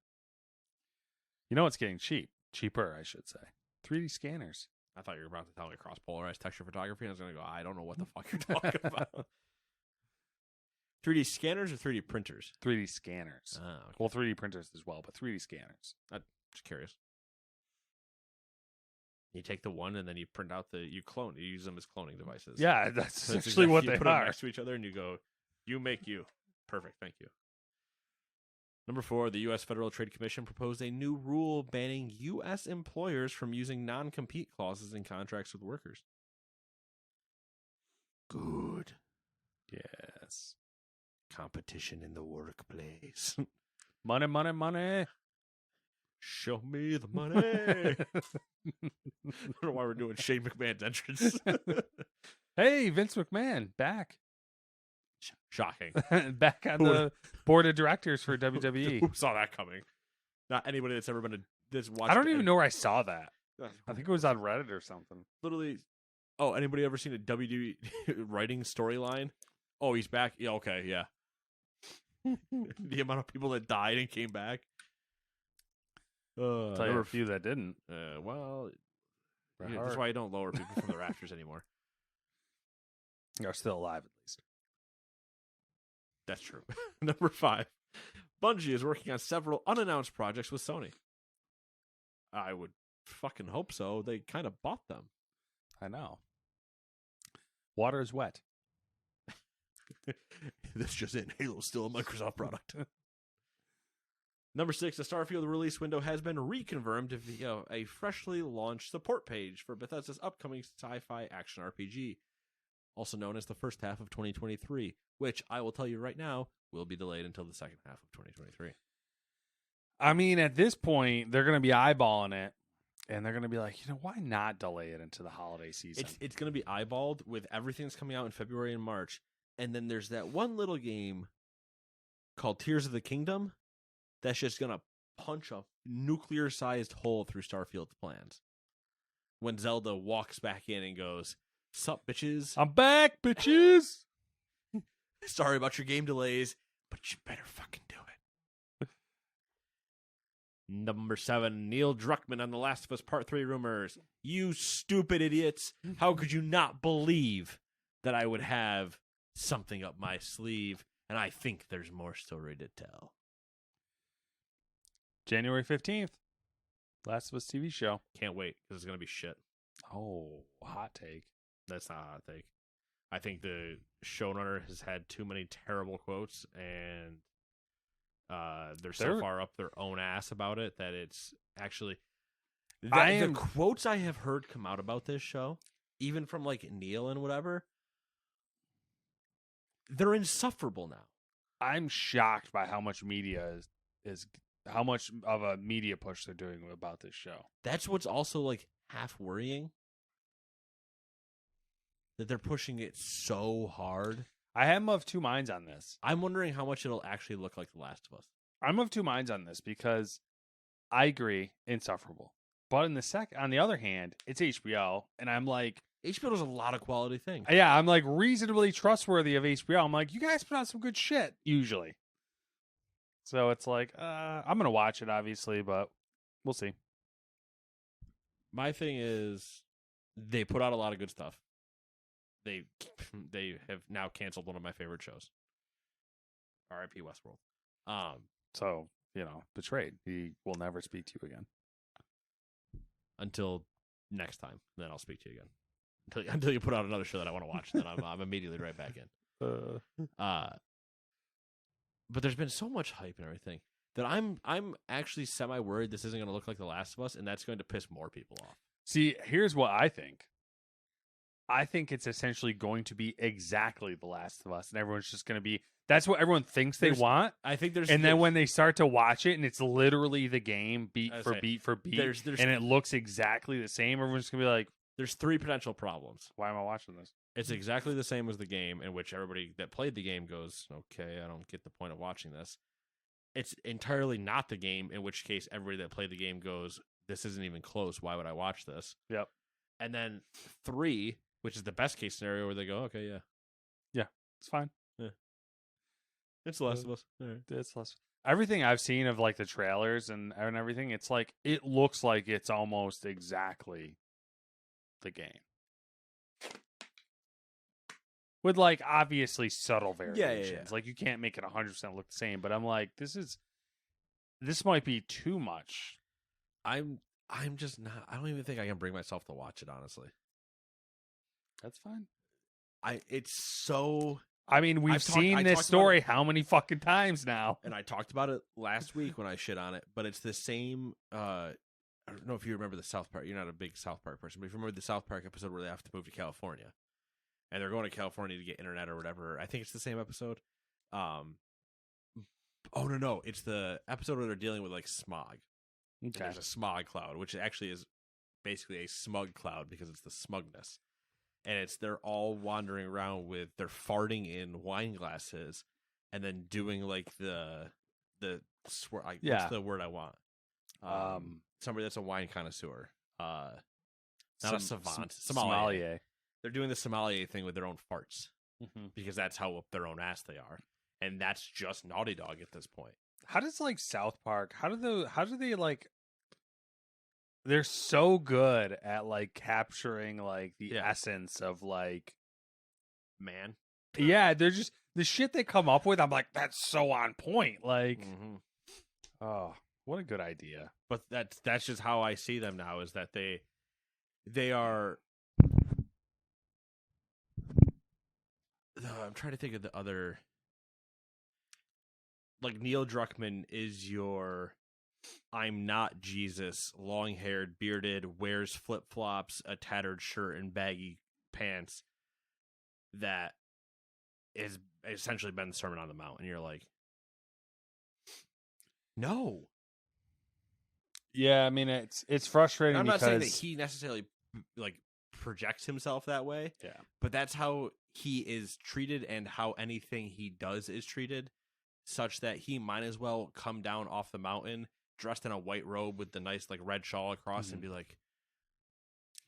You know what's getting cheaper, I should say. 3D scanners. I thought you were about to tell me cross-polarized texture photography, and I was going to go, I don't know what the fuck you're talking about. 3D scanners or 3D printers? 3D scanners. Oh, okay. Well, 3D printers as well, but 3D scanners. I'm just curious. You take the one and then you print out you use them as cloning devices. Yeah, that's actually what they put are. Them next to each other and you go, you make you. Perfect, thank you. Number 4, the U.S. Federal Trade Commission proposed a new rule banning U.S. employers from using non-compete clauses in contracts with workers. Good. Yes. Competition in the workplace. Money, money, money. Show me the money. I don't know why we're doing Shane McMahon's entrance. Hey, Vince McMahon, back. Shocking. Back on the board of directors for WWE. Who saw that coming? Not anybody that's ever been watched. I don't even know where I saw that. I think it was on Reddit or something. Literally. Oh, anybody ever seen a WWE writing storyline? Oh, he's back. Yeah, okay, yeah. The amount of people that died and came back. I'll tell you a few that didn't. Well, that's why I don't lower people from the rafters anymore. They're still alive, at least. That's true. Number 5. Bungie is working on several unannounced projects with Sony. I would fucking hope so. They kind of bought them. I know. Water is wet. This just in. Halo's still a Microsoft product. Number 6, the Starfield release window has been reconfirmed via a freshly launched support page for Bethesda's upcoming sci-fi action RPG, also known as the first half of 2023, which I will tell you right now will be delayed until the second half of 2023. I mean, at this point, they're going to be eyeballing it, and they're going to be like, why not delay it into the holiday season? It's going to be eyeballed with everything that's coming out in February and March, and then there's that one little game called Tears of the Kingdom that's just going to punch a nuclear-sized hole through Starfield's plans. When Zelda walks back in and goes, "Sup, bitches? I'm back, bitches! Sorry about your game delays, but you better fucking do it." Number 7, Neil Druckmann on The Last of Us Part 3 rumors. You stupid idiots. How could you not believe that I would have something up my sleeve? And I think there's more story to tell. January 15th. Last of Us TV show. Can't wait, because it's going to be shit. Oh, hot take. That's not a hot take. I think the showrunner has had too many terrible quotes, and they're so far up their own ass about it that it's actually... The quotes I have heard come out about this show, even from like Neil and whatever, they're insufferable now. I'm shocked by how much media is how much of a media push they're doing about this show. That's what's also like half worrying. That they're pushing it so hard. I am of two minds on this. I'm wondering how much it'll actually look like The Last of Us. I'm of two minds on this because I agree, insufferable. But on the other hand, it's HBO, and I'm like, HBO does a lot of quality things. Yeah, I'm like reasonably trustworthy of HBO. I'm like, you guys put out some good shit usually. So it's like, I'm gonna watch it obviously, but we'll see. My thing is, they put out a lot of good stuff. They have now canceled one of my favorite shows. R.I.P. Westworld. So, betrayed. He will never speak to you again. Until next time. Then I'll speak to you again. Until you put out another show that I want to watch. Then I'm immediately right back in. But there's been so much hype and everything that I'm actually semi-worried this isn't going to look like The Last of Us, and that's going to piss more people off. See, here's what I think. I think it's essentially going to be exactly The Last of Us, and everyone's just going to be... That's what everyone thinks they want. I think then when they start to watch it, and it's literally the game, beat for beat, and it looks exactly the same, everyone's going to be like... There's 3 potential problems. Why am I watching this? It's exactly the same as the game, in which everybody that played the game goes, okay, I don't get the point of watching this. it's entirely not the game, in which case everybody that played the game goes, this isn't even close. Why would I watch this? Yep. And then 3, which is the best case scenario, where they go, okay, yeah. Yeah, it's fine. Yeah. It's The Last of Us. All right. It's less. Everything I've seen of like the trailers and everything, it's like it looks like it's almost exactly the game. With like obviously subtle variations. Yeah. Like you can't make it 100% look the same, but I'm like, this might be too much. I'm just not. I don't even think I can bring myself to watch it, honestly. That's fine. It's so. I mean, we've seen this story how many fucking times now? And I talked about it last week when I shit on it, but it's the same. I don't know if you remember the South Park. You're not a big South Park person, but if you remember the South Park episode where they have to move to California, and they're going to California to get internet or whatever. I think it's the same episode. Oh no, it's the episode where they're dealing with like smog. Okay. There's a smog cloud, which actually is basically a smug cloud because it's the smugness. And they're all wandering around they're farting in wine glasses and then doing like what's the word I want? Somebody that's a wine connoisseur. Not a savant. Sommelier. They're doing the sommelier thing with their own farts because that's how up their own ass they are. And that's just Naughty Dog at this point. How does like South Park, how do they like, they're so good at like capturing like the essence of like man. Yeah, they're just the shit they come up with. I'm like, that's so on point. Like, oh, what a good idea. But that's just how I see them now. Is that they are. I'm trying to think of the other. Like Neil Druckmann is your I'm not Jesus, long-haired, bearded, wears flip-flops, a tattered shirt, and baggy pants that is essentially been the Sermon on the Mount. And you're like, no. Yeah, I mean, it's frustrating. I'm not saying that he necessarily like projects himself that way. Yeah. But that's how he is treated and how anything he does is treated, such that he might as well come down off the mountain dressed in a white robe with the nice like red shawl across and be like,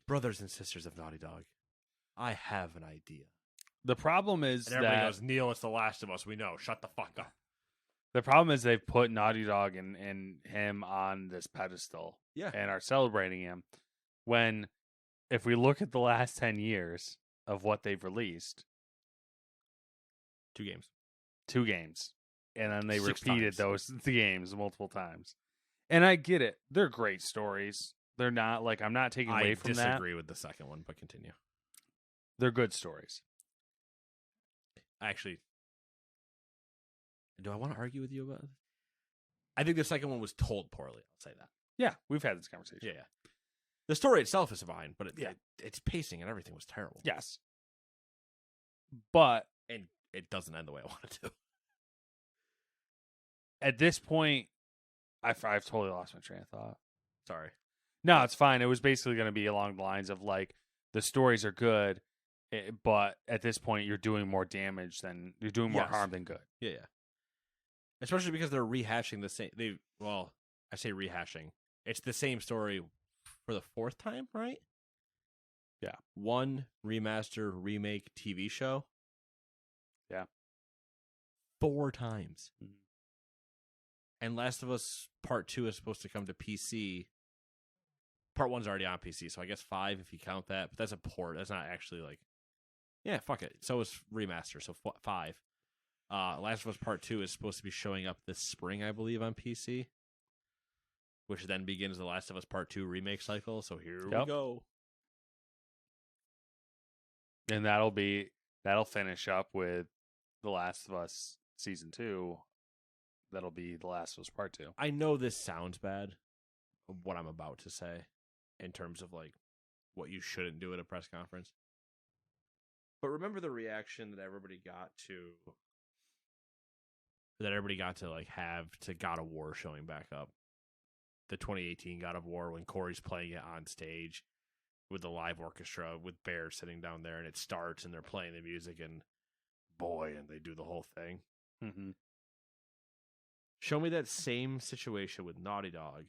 brothers and sisters of Naughty Dog, I have an idea. The problem is and everybody goes, Neil, it's The Last of Us. We know. Shut the fuck up. The problem is they've put Naughty Dog and him on this pedestal and are celebrating him when, if we look at the last 10 years of what they've released, 2 games. 2 games. And then they 6 repeated times. those games multiple times. And I get it. They're great stories. They're not like, I'm not taking away from that. I disagree with the second one, but continue. They're good stories. Actually, do I want to argue with you about it? I think the second one was told poorly. I'll say that. Yeah, we've had this conversation. Yeah. The story itself is fine, but its pacing and everything was terrible. Yes. But and it doesn't end the way I want it to. At this point, I've totally lost my train of thought. Sorry. No, it's fine. It was basically going to be along the lines of like, the stories are good, but at this point, you're doing more damage than you're doing more harm than good. Yeah. Especially because they're rehashing the same. I say rehashing. It's the same story for the 4th time, right? Yeah. 1 remaster, remake, TV show. Yeah. 4 times. Mm-hmm. And Last of Us Part 2 is supposed to come to PC. Part 1's already on PC, so I guess 5 if you count that. But that's a port. That's not actually like... Yeah, fuck it. So is remaster, so 5. Last of Us Part 2 is supposed to be showing up this spring, I believe, on PC. Which then begins the Last of Us Part 2 remake cycle. So here we go. And that'll finish up with The Last of Us Season 2. That'll be The Last of Us Part 2. I know this sounds bad, what I'm about to say, in terms of like what you shouldn't do at a press conference. But remember the reaction that everybody got to like have to God of War showing back up. The 2018 God of War when Corey's playing it on stage with the live orchestra with Bear sitting down there and it starts and they're playing the music and they do the whole thing. Mm-hmm. Show me that same situation with Naughty Dog,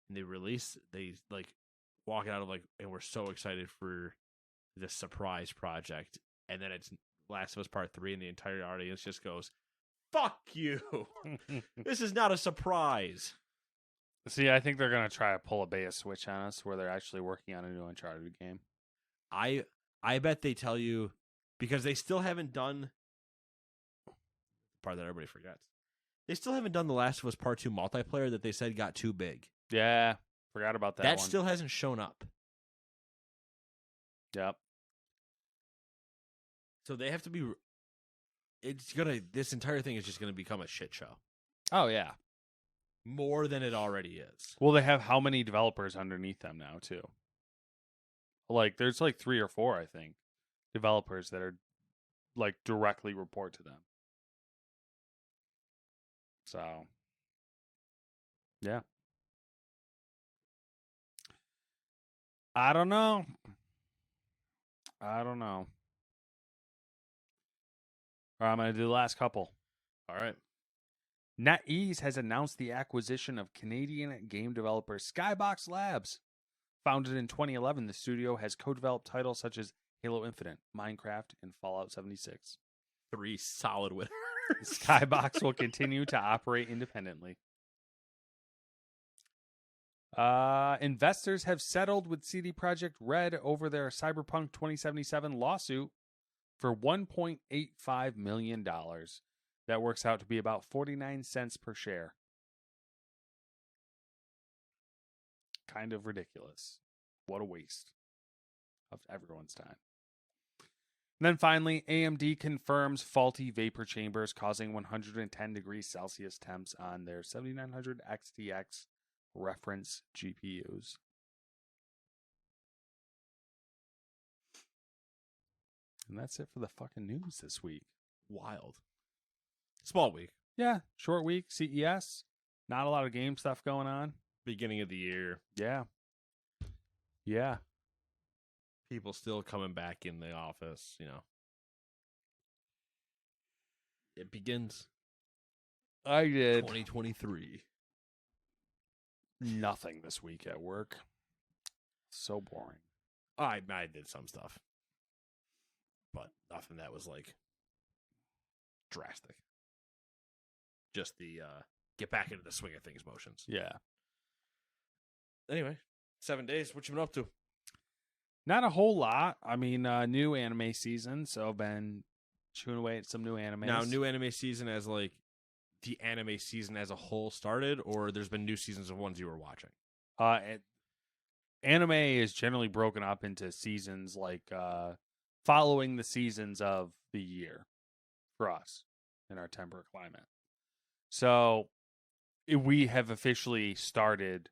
and they like walk out of like, and we're so excited for this surprise project, and then it's Last of Us Part 3, and the entire audience just goes, "Fuck you! This is not a surprise." See, I think they're gonna try to pull a bait switch on us, where they're actually working on a new Uncharted game. I bet they tell you, because they still haven't done the part that everybody forgets. They still haven't done the Last of Us Part 2 multiplayer that they said got too big. Yeah, forgot about that. That one. still hasn't shown up. Yep. So they have to be. This entire thing is just gonna become a shit show. Oh yeah, more than it already is. Well, they have how many developers underneath them now too? Like, there's like 3 or 4, I think, developers that are like directly report to them. So, yeah. I don't know. All right, I'm going to do the last couple. All right. NetEase has announced the acquisition of Canadian game developer Skybox Labs. Founded in 2011, the studio has co-developed titles such as Halo Infinite, Minecraft, and Fallout 76. 3 solid winners. Skybox will continue to operate independently. Investors have settled with CD Projekt Red over their Cyberpunk 2077 lawsuit for $1.85 million. That works out to be about 49 cents per share. Kind of ridiculous. What a waste of everyone's time. And then finally, AMD confirms faulty vapor chambers causing 110 degrees Celsius temps on their 7900 XTX reference GPUs. And that's it for the fucking news this week. Wild. Small week. Yeah, short week, CES. Not a lot of game stuff going on. Beginning of the year. Yeah. Yeah. People still coming back in the office, you know. It begins. I did. 2023. Nothing this week at work. So boring. I did some stuff. But nothing that was like drastic. Just the get back into the swing of things motions. Yeah. Anyway, 7 days. What you been up to? Not a whole lot. I mean, new anime season, so I've been chewing away at some new animes. Now, new anime season as like the anime season as a whole started, or there's been new seasons of ones you were watching? Anime is generally broken up into seasons, like following the seasons of the year for us in our temperate climate. So we have officially started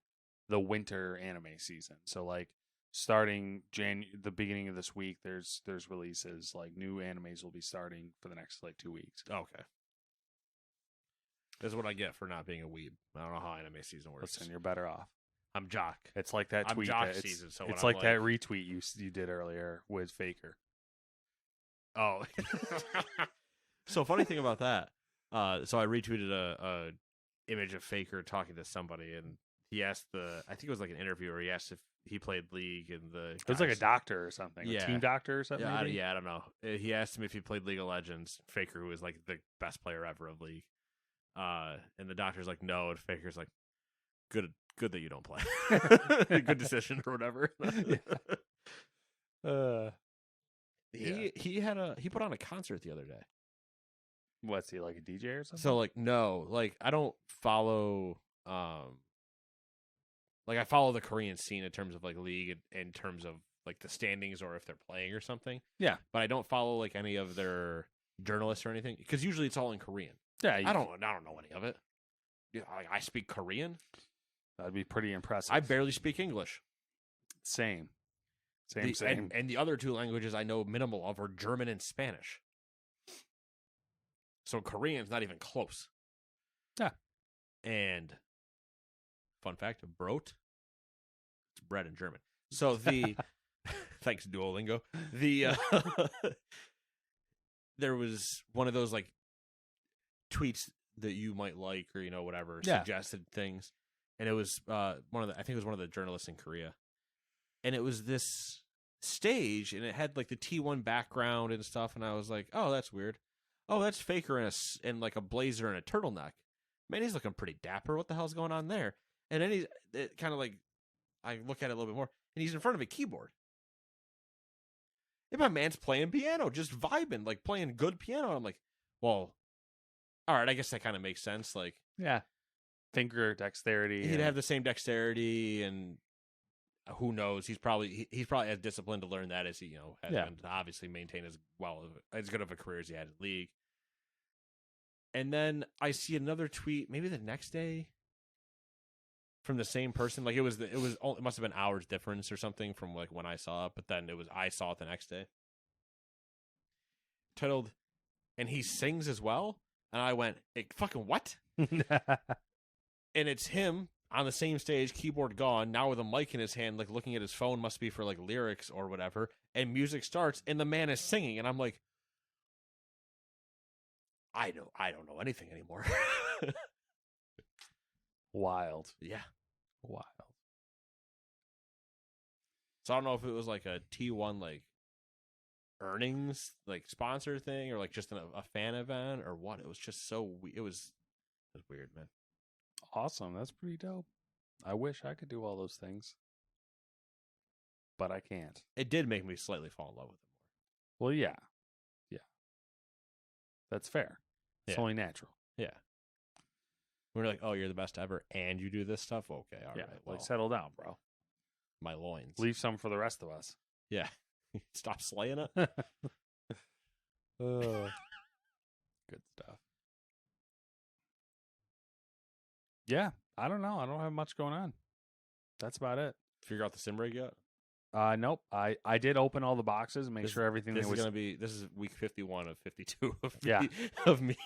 the winter anime season. So like starting the beginning of this week, there's releases, like new animes will be starting for the next like 2 weeks. Okay. That's what I get for not being a weeb. I don't know how anime season works. Listen, you're better off. I'm jock. It's like that tweet. I'm jock season. So it's like that retweet you did earlier with Faker. Oh. So funny thing about that. So I retweeted a image of Faker talking to somebody, and he asked I think it was like an interview, where he asked if he played League, and it was like a doctor or something, yeah. A team doctor or something. I don't know. He asked him if he played League of Legends. Faker, who is like the best player ever of League, and the doctor's like, no, and Faker's like, good that you don't play. Good decision or whatever. He put on a concert the other day. What's he, like a DJ or something? So like no, like I don't follow like I follow the Korean scene in terms of like League, in terms of like the standings or if they're playing or something. Yeah. But I don't follow like any of their journalists or anything, because usually it's all in Korean. Yeah. I don't know any of it. Yeah, like I speak Korean. That'd be pretty impressive. I barely speak English. Same. And the other 2 languages I know minimal of are German and Spanish. So Korean's not even close. Yeah. And fun fact, brot, it's bread in German. So the thanks Duolingo. There was one of those like tweets that you might like, or whatever, suggested things, and it was I think it was one of the journalists in Korea, and it was this stage, and it had like the T1 background and stuff, and I was like, oh, that's weird. Oh, that's Faker in like a blazer and a turtleneck. Man, he's looking pretty dapper. What the hell's going on there? And then it kind of like, I look at it a little bit more, and he's in front of a keyboard. And my man's playing piano, just vibing, like playing good piano. I'm like, well, all right, I guess that kind of makes sense. Like, yeah, finger dexterity. He'd have the same dexterity, and who knows? He's probably as disciplined to learn that as he, has been to obviously maintain as good of a career as he had in the league. And then I see another tweet, maybe the next day, from the same person. Like it must have been hours difference or something from like when I saw it, but then I saw it the next day. Titled, and he sings as well, and I went, hey, fucking what? And it's him on the same stage, keyboard gone, now with a mic in his hand, like looking at his phone, must be for like lyrics or whatever, and music starts, and the man is singing, and I'm like, I don't know anything anymore. Wild. Yeah. Wild. So I don't know if it was like a T1 like earnings like sponsor thing, or like just a fan event, or what. It was just it was weird, man. Awesome. That's pretty dope. I wish I could do all those things, but I can't. It did make me slightly fall in love with him more. Well, yeah. That's fair. It's only natural. Yeah. We're like, oh, you're the best ever, and you do this stuff? Okay, all right. Well, like, settle down, bro. My loins. Leave some for the rest of us. Yeah. Stop slaying it. Good stuff. Yeah, I don't know. I don't have much going on. That's about it. Figure out the sim rig yet? Nope. I did open all the boxes and make sure everything this was going to be. This is week 51 of 52 of me.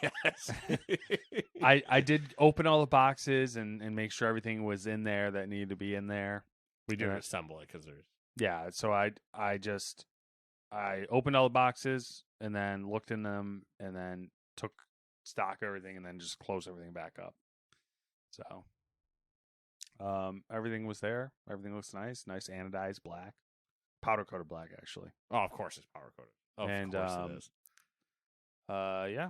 I did open all the boxes and make sure everything was in there that needed to be in there. We didn't assemble it because there's so I opened all the boxes and then looked in them and then took stock of everything and then just closed everything back up. So everything was there. Everything looks nice anodized black, powder coated black actually. Oh, of course it's powder coated. Of course it is. Yeah,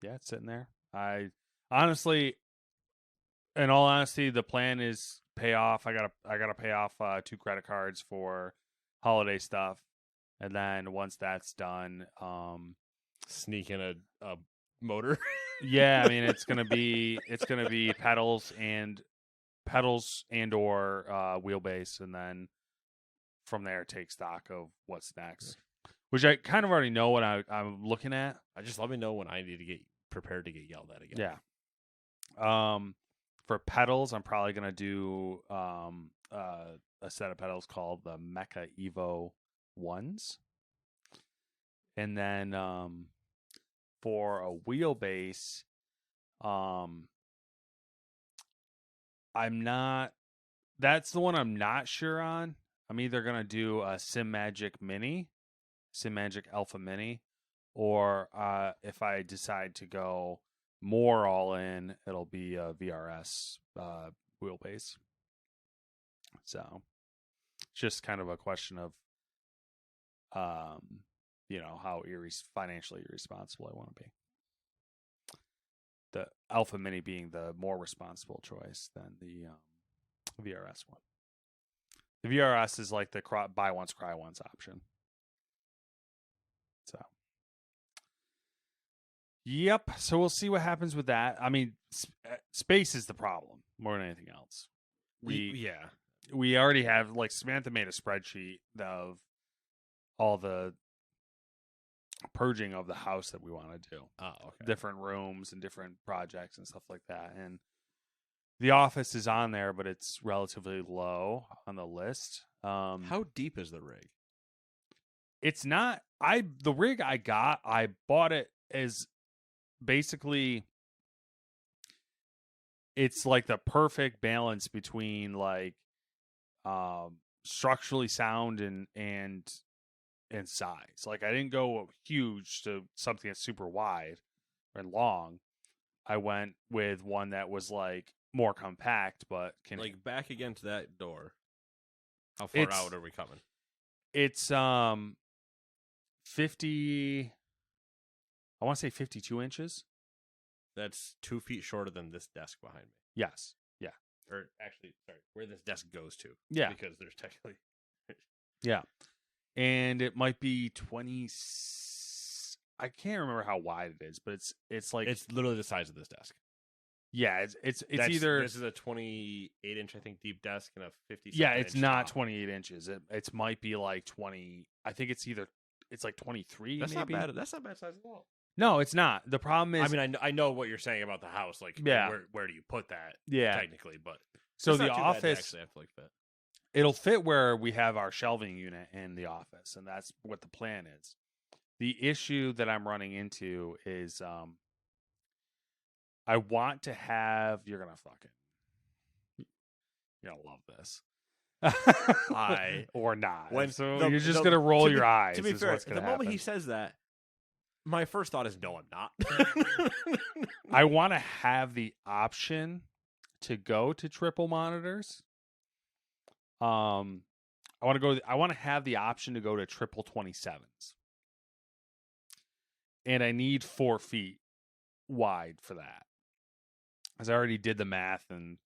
it's sitting there. I honestly, in all honesty, the plan is pay off. I gotta pay off 2 credit cards for holiday stuff, and then once that's done, sneak in a motor. Yeah, I mean it's gonna be pedals and or wheelbase, and then from there take stock of what's next, which I kind of already know what I'm looking at. Just let me know when I need to get prepared to get yelled at again. Yeah. For pedals, I'm probably gonna do a set of pedals called the Mecha Evo 1s, and then for a wheelbase, that's the one I'm not sure on. I'm either going to do a SimMagic Alpha Mini, or if I decide to go more all in, it'll be a VRS wheelbase. So it's just kind of a question of, how financially irresponsible I want to be. The Alpha Mini being the more responsible choice than the VRS one. The VRS is like the buy once, cry once option. So, yep. So we'll see what happens with that. I mean, space is the problem more than anything else. We already have, like, Samantha made a spreadsheet of all the purging of the house that we want to do. Oh, okay. Different rooms and different projects and stuff like that. And the office is on there, but it's relatively low on the list. How deep is the rig? It's not. The rig I bought it as basically, it's like the perfect balance between like structurally sound and size. Like I didn't go huge to something that's super wide and long, I went with one that was like more compact, but can like back against that door. How far out are we coming? It's 50. I want to say 52 inches. That's 2 feet shorter than this desk behind me. Yes. Yeah. Or actually, sorry, where this desk goes to. Yeah. Because there's technically. Yeah. And it might be 20. I can't remember how wide it is, but it's like it's literally the size of this desk. Yeah, it's either this is a 28 inch I think deep desk and a 50. Yeah, it's not 28 inches. It might be like 20. I think it's like 23. That's maybe. not bad. That's not bad size at all. No, it's not. The problem is, I mean, I know what you're saying about the house. Like, where do you put that? Yeah, technically, but so the office actually fit. It'll fit where we have our shelving unit in the office, and that's what the plan is. The issue that I'm running into is I want to have. You're gonna love this. Or not. You're just gonna roll your eyes. To be fair, the moment he says that, my first thought is no, I'm not. I want to have the option to go to triple monitors. I want to have the option to go to triple 27s. And I need 4 feet wide for that. As I already did the math and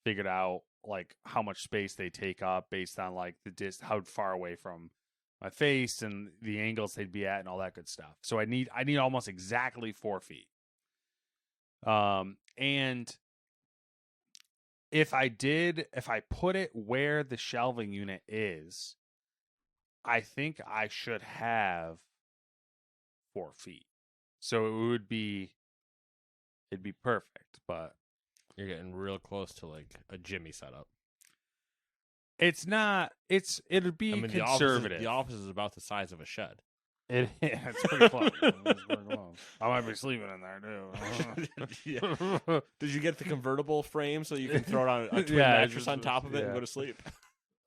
figured out like how much space they take up based on like how far away from my face and the angles they'd be at and all that good stuff. So I need almost exactly 4 feet. And if I put it where the shelving unit is, I think I should have 4 feet. So it'd be perfect, but you're getting real close to like a Jimmy setup. It's not. It'd be conservative. The office is about the size of a shed. It's pretty close. I might be sleeping in there too. Yeah. Did you get the convertible frame so you can throw it on a twin mattress on top of it and go to sleep?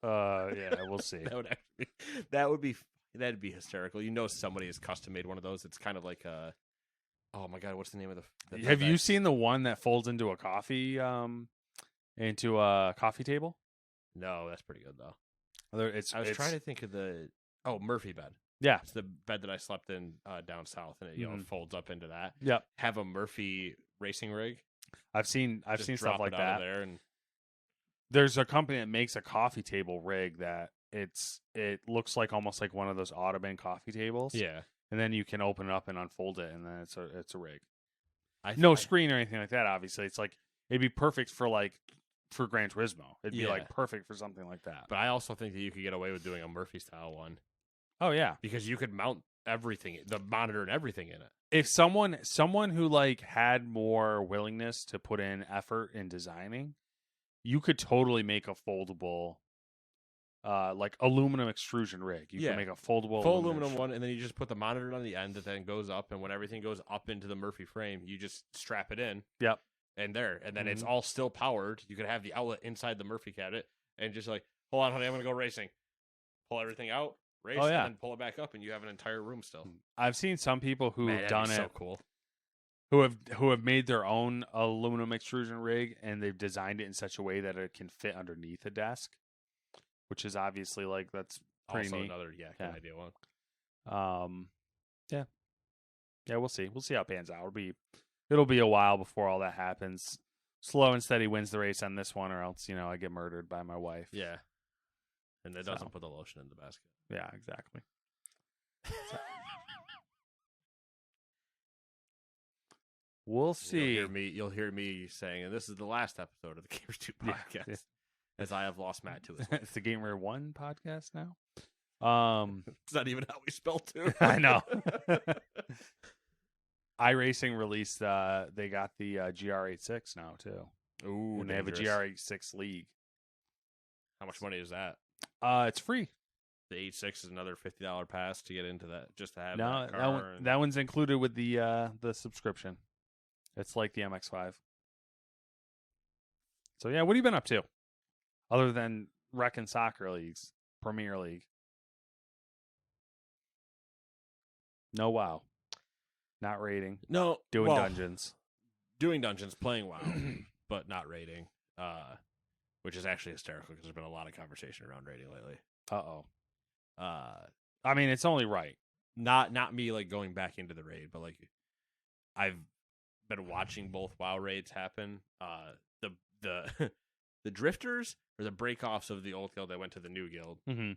Yeah, we'll see. That'd be hysterical. You know, somebody has custom made one of those. It's kind of like a. Oh my god, what's the name of the Have you seen the one that folds into a coffee table? No, that's pretty good though. I was trying to think of the Murphy bed. Yeah, it's the bed that I slept in down south, and it folds up into that. Yep. Have a Murphy racing rig. I've seen stuff like that. There and there's a company that makes a coffee table rig that it looks like almost like one of those Audubon coffee tables. Yeah, and then you can open it up and unfold it, and then it's a rig. No screen or anything like that. Obviously, it's like it'd be perfect for Gran Turismo. It'd be like perfect for something like that. But I also think that you could get away with doing a Murphy style one. Oh yeah, because you could mount everything, the monitor and everything in it. If someone who like had more willingness to put in effort in designing, you could totally make a foldable, like aluminum extrusion rig. You can make a full aluminum one, and then you just put the monitor on the end that then goes up, and when everything goes up into the Murphy frame, you just strap it in. Yep. And then it's all still powered. You could have the outlet inside the Murphy cabinet, and just like, hold on, honey, I'm gonna go racing. Pull everything out, race, and then pull it back up, and you have an entire room still. I've seen some people who have done it. So cool. Who have made their own aluminum extrusion rig, and they've designed it in such a way that it can fit underneath a desk, which is obviously like that's pretty also neat. Another good idea one. Yeah, we'll see. We'll see how it pans out. It'll be a while before all that happens. Slow and Steady wins the race on this one, or else, I get murdered by my wife. Yeah. And it doesn't put the lotion in the basket. Yeah, exactly. We'll see. You'll hear me saying, and this is the last episode of the Gamers 2 podcast, as I have lost Matt to as well. It's the Gamer 1 podcast now. It's not even how we spell 2. I know. iRacing released, they got the GR86 now, too. Ooh, and they have a GR86 League. How much money is that? It's free. The 86 is another $50 pass to get into that, just to have that car. No, that one's included with the subscription. It's like the MX-5. So, yeah, what have you been up to? Other than wrecking soccer leagues, Premier League. No WoW. Not raiding. No. Doing dungeons. doing dungeons, playing WoW, but not raiding, which is actually hysterical because there's been a lot of conversation around raiding lately. I mean, it's only right. Not me like going back into the raid, but like I've been watching both WoW raids happen. The the drifters or the breakoffs of the old guild that went to the new guild, mm-hmm.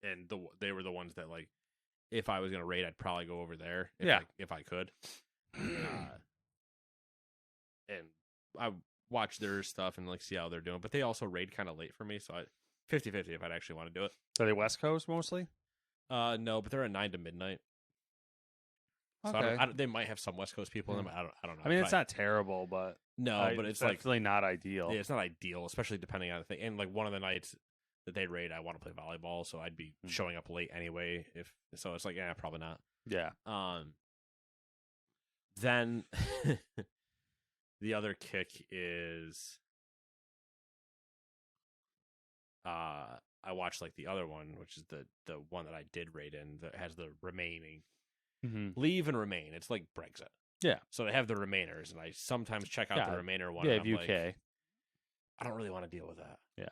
and they were the ones that like if I was gonna raid, I'd probably go over there. If I could. And I watch their stuff and like see how they're doing, but they also raid kind of late for me, so 50-50 if I'd actually want to do it. Are they West Coast mostly? No, but they're at 9 to midnight. So okay. they might have some West Coast people in them. I don't know. I mean, it's not terrible, but but it's definitely not ideal. Yeah, it's not ideal, especially depending on the thing. And like one of the nights that they raid, I want to play volleyball, so I'd be showing up late anyway. So it's like, probably not. Yeah. Then the other kick is I watched like the other one, which is the one that I did raid in that has the remaining leave and remain. It's like Brexit. Yeah. So they have the remainers, and I sometimes check out the remainder one. Yeah, and I'm UK. Like, I don't really want to deal with that. Yeah.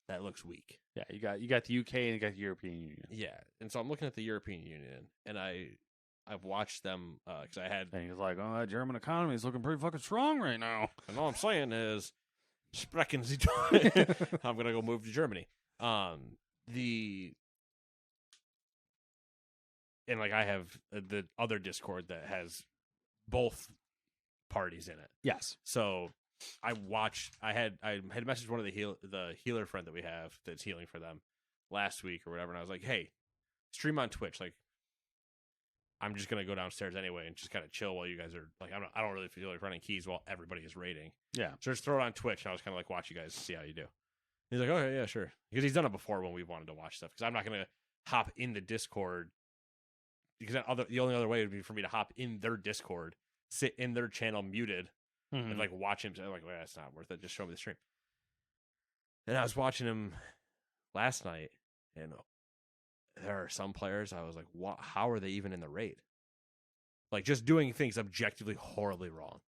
That looks weak. Yeah, you got the UK and you got the European Union. Yeah, and so I'm looking at the European Union, and I've watched them because I had. And he's like, "Oh, that German economy is looking pretty fucking strong right now." And all I'm saying is, sprechen Sie. I'm gonna go move to Germany. And like I have the other Discord that has both parties in it. Yes. So I had messaged one of the healer friend that we have that's healing for them last week or whatever, and I was like, hey, stream on Twitch. Like, I'm just gonna go downstairs anyway and just kind of chill while you guys are like, I don't really feel like running keys while everybody is raiding. Yeah. So just throw it on Twitch, and I was kind of like, watch you guys, see how you do. He's like, okay, yeah, sure, because he's done it before when we wanted to watch stuff. Because I'm not gonna hop in the Discord. Because the only other way would be for me to hop in their Discord, sit in their channel muted, and like watch him. So I'm like, well, that's not worth it. Just show me the stream. And I was watching him last night, and there are some players I was like, what? How are they even in the raid? Like just doing things objectively horribly wrong.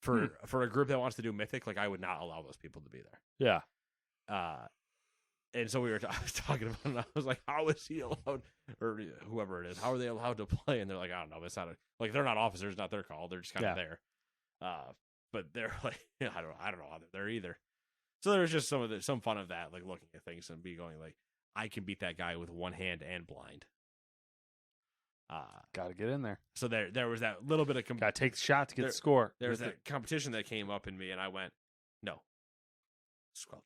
For a group that wants to do Mythic, like I would not allow those people to be there. Yeah. And so I was talking about it, and I was like, how is he allowed, or whoever it is, how are they allowed to play? And they're like, I don't know. It's not like they're not officers, it's not their call. They're just kind of there. But they're like, I don't know how they're there either. So there's just some fun of that, like looking at things and going like, I can beat that guy with one hand and blind. Got to get in there. So there was that little bit of got to take the shot to get the score. There was that competition that came up in me, and I went, no, squelch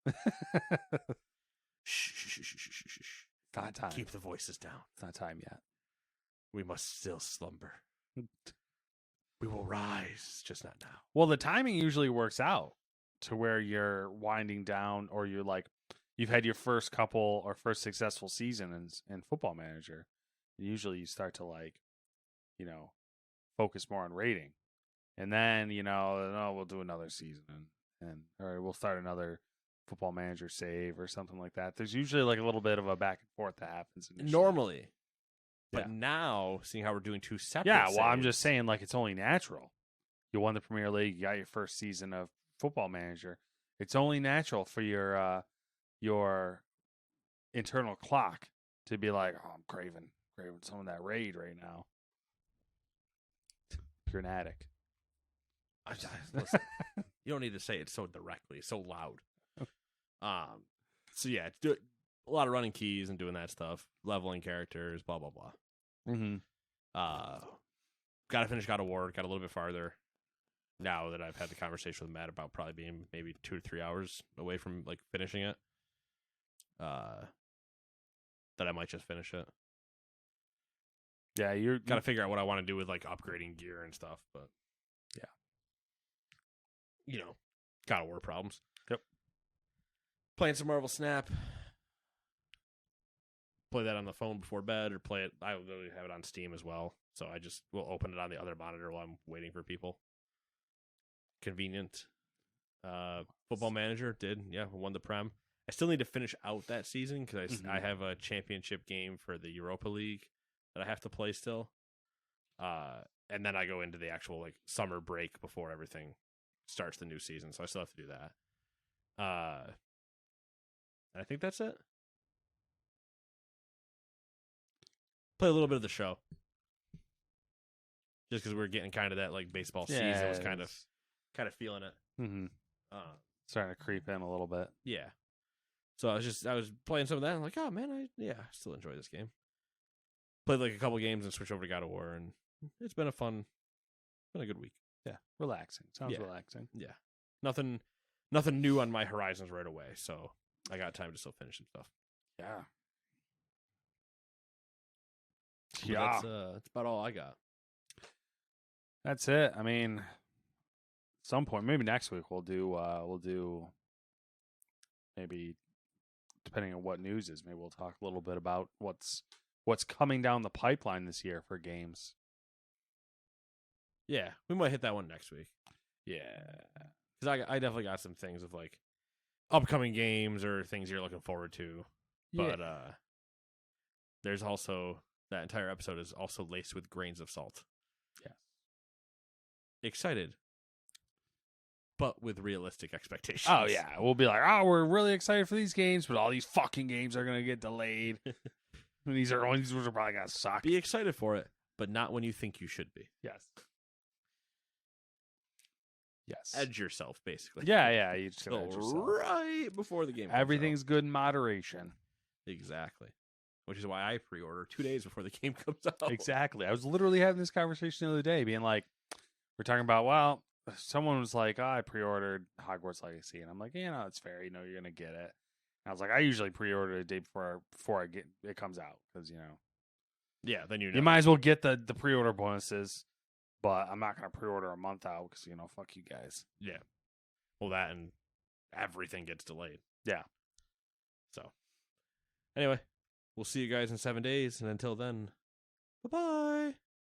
that. Shh. It's not time. Keep the voices down. It's not time yet. We must still slumber. We will rise, just not now. Well, the timing usually works out to where you're winding down, or you're like, you've had your first couple or first successful season in Football Manager. And usually you start to like, focus more on rating. And then, we'll do another season or we'll start another Football Manager save or something like that. There's usually like a little bit of a back and forth that happens initially. Normally. But now, seeing how we're doing two separate saves, I'm just saying, like, it's only natural. You won the Premier League, you got your first season of Football Manager. It's only natural for your internal clock to be like, oh, I'm craving some of that raid right now. You're an addict. Listen, you don't need to say it so directly, so loud. So yeah, do a lot of running keys and doing that stuff, leveling characters, blah blah blah. Got to finish God of War. Got a little bit farther now that I've had the conversation with Matt about probably being maybe 2 to 3 hours away from like finishing it. That I might just finish it. Yeah, you're got to figure out what I want to do with like upgrading gear and stuff, but yeah, God of War problems. Yep. Playing some Marvel Snap. Play that on the phone before bed, or play it. I literally have it on Steam as well, so I just will open it on the other monitor while I'm waiting for people. Convenient. Football Manager won the Prem. I still need to finish out that season because I have a championship game for the Europa League that I have to play still. and then I go into the actual like summer break before everything starts the new season. So I still have to do that. I think that's it. Play a little bit of the show. Just because we're getting kind of that like baseball season was kind of feeling it. Mm-hmm. Starting to creep in a little bit. Yeah. So I was playing some of that. And I'm like, oh man, I still enjoy this game. Played like a couple games and switched over to God of War, and it's been a good week. Yeah, relaxing. Sounds relaxing. Yeah, nothing new on my horizons right away. So I got time to still finish some stuff. Yeah. That's about all I got. That's it. I mean, at some point, maybe next week we'll do maybe, depending on what news is, maybe we'll talk a little bit about what's coming down the pipeline this year for games. Yeah, we might hit that one next week. Yeah, because I definitely got some things of like upcoming games or things you're looking forward to. But there's also that entire episode is also laced with grains of salt. Yeah, excited, but with realistic expectations. Oh yeah, we'll be like, oh, we're really excited for these games, but all these fucking games are gonna get delayed. These are probably gonna suck. Be excited for it, but not when you think you should be. Yes. Edge yourself, basically. Yeah. You just gotta edge yourself right before the game. Everything's good in moderation. Exactly. Which is why I pre-order 2 days before the game comes out. Exactly. I was literally having this conversation the other day, being like, we're talking about, well, someone was like, oh, I pre-ordered Hogwarts Legacy, and I'm like, yeah, no, it's fair. You know, you're gonna get it. And I was like, I usually pre-order the day before I get it comes out, because yeah, then you might as well get the pre-order bonuses. But I'm not going to pre-order a month out because, fuck you guys. Yeah. Well, that and everything gets delayed. Yeah. So, anyway, we'll see you guys in 7 days. And until then, bye-bye.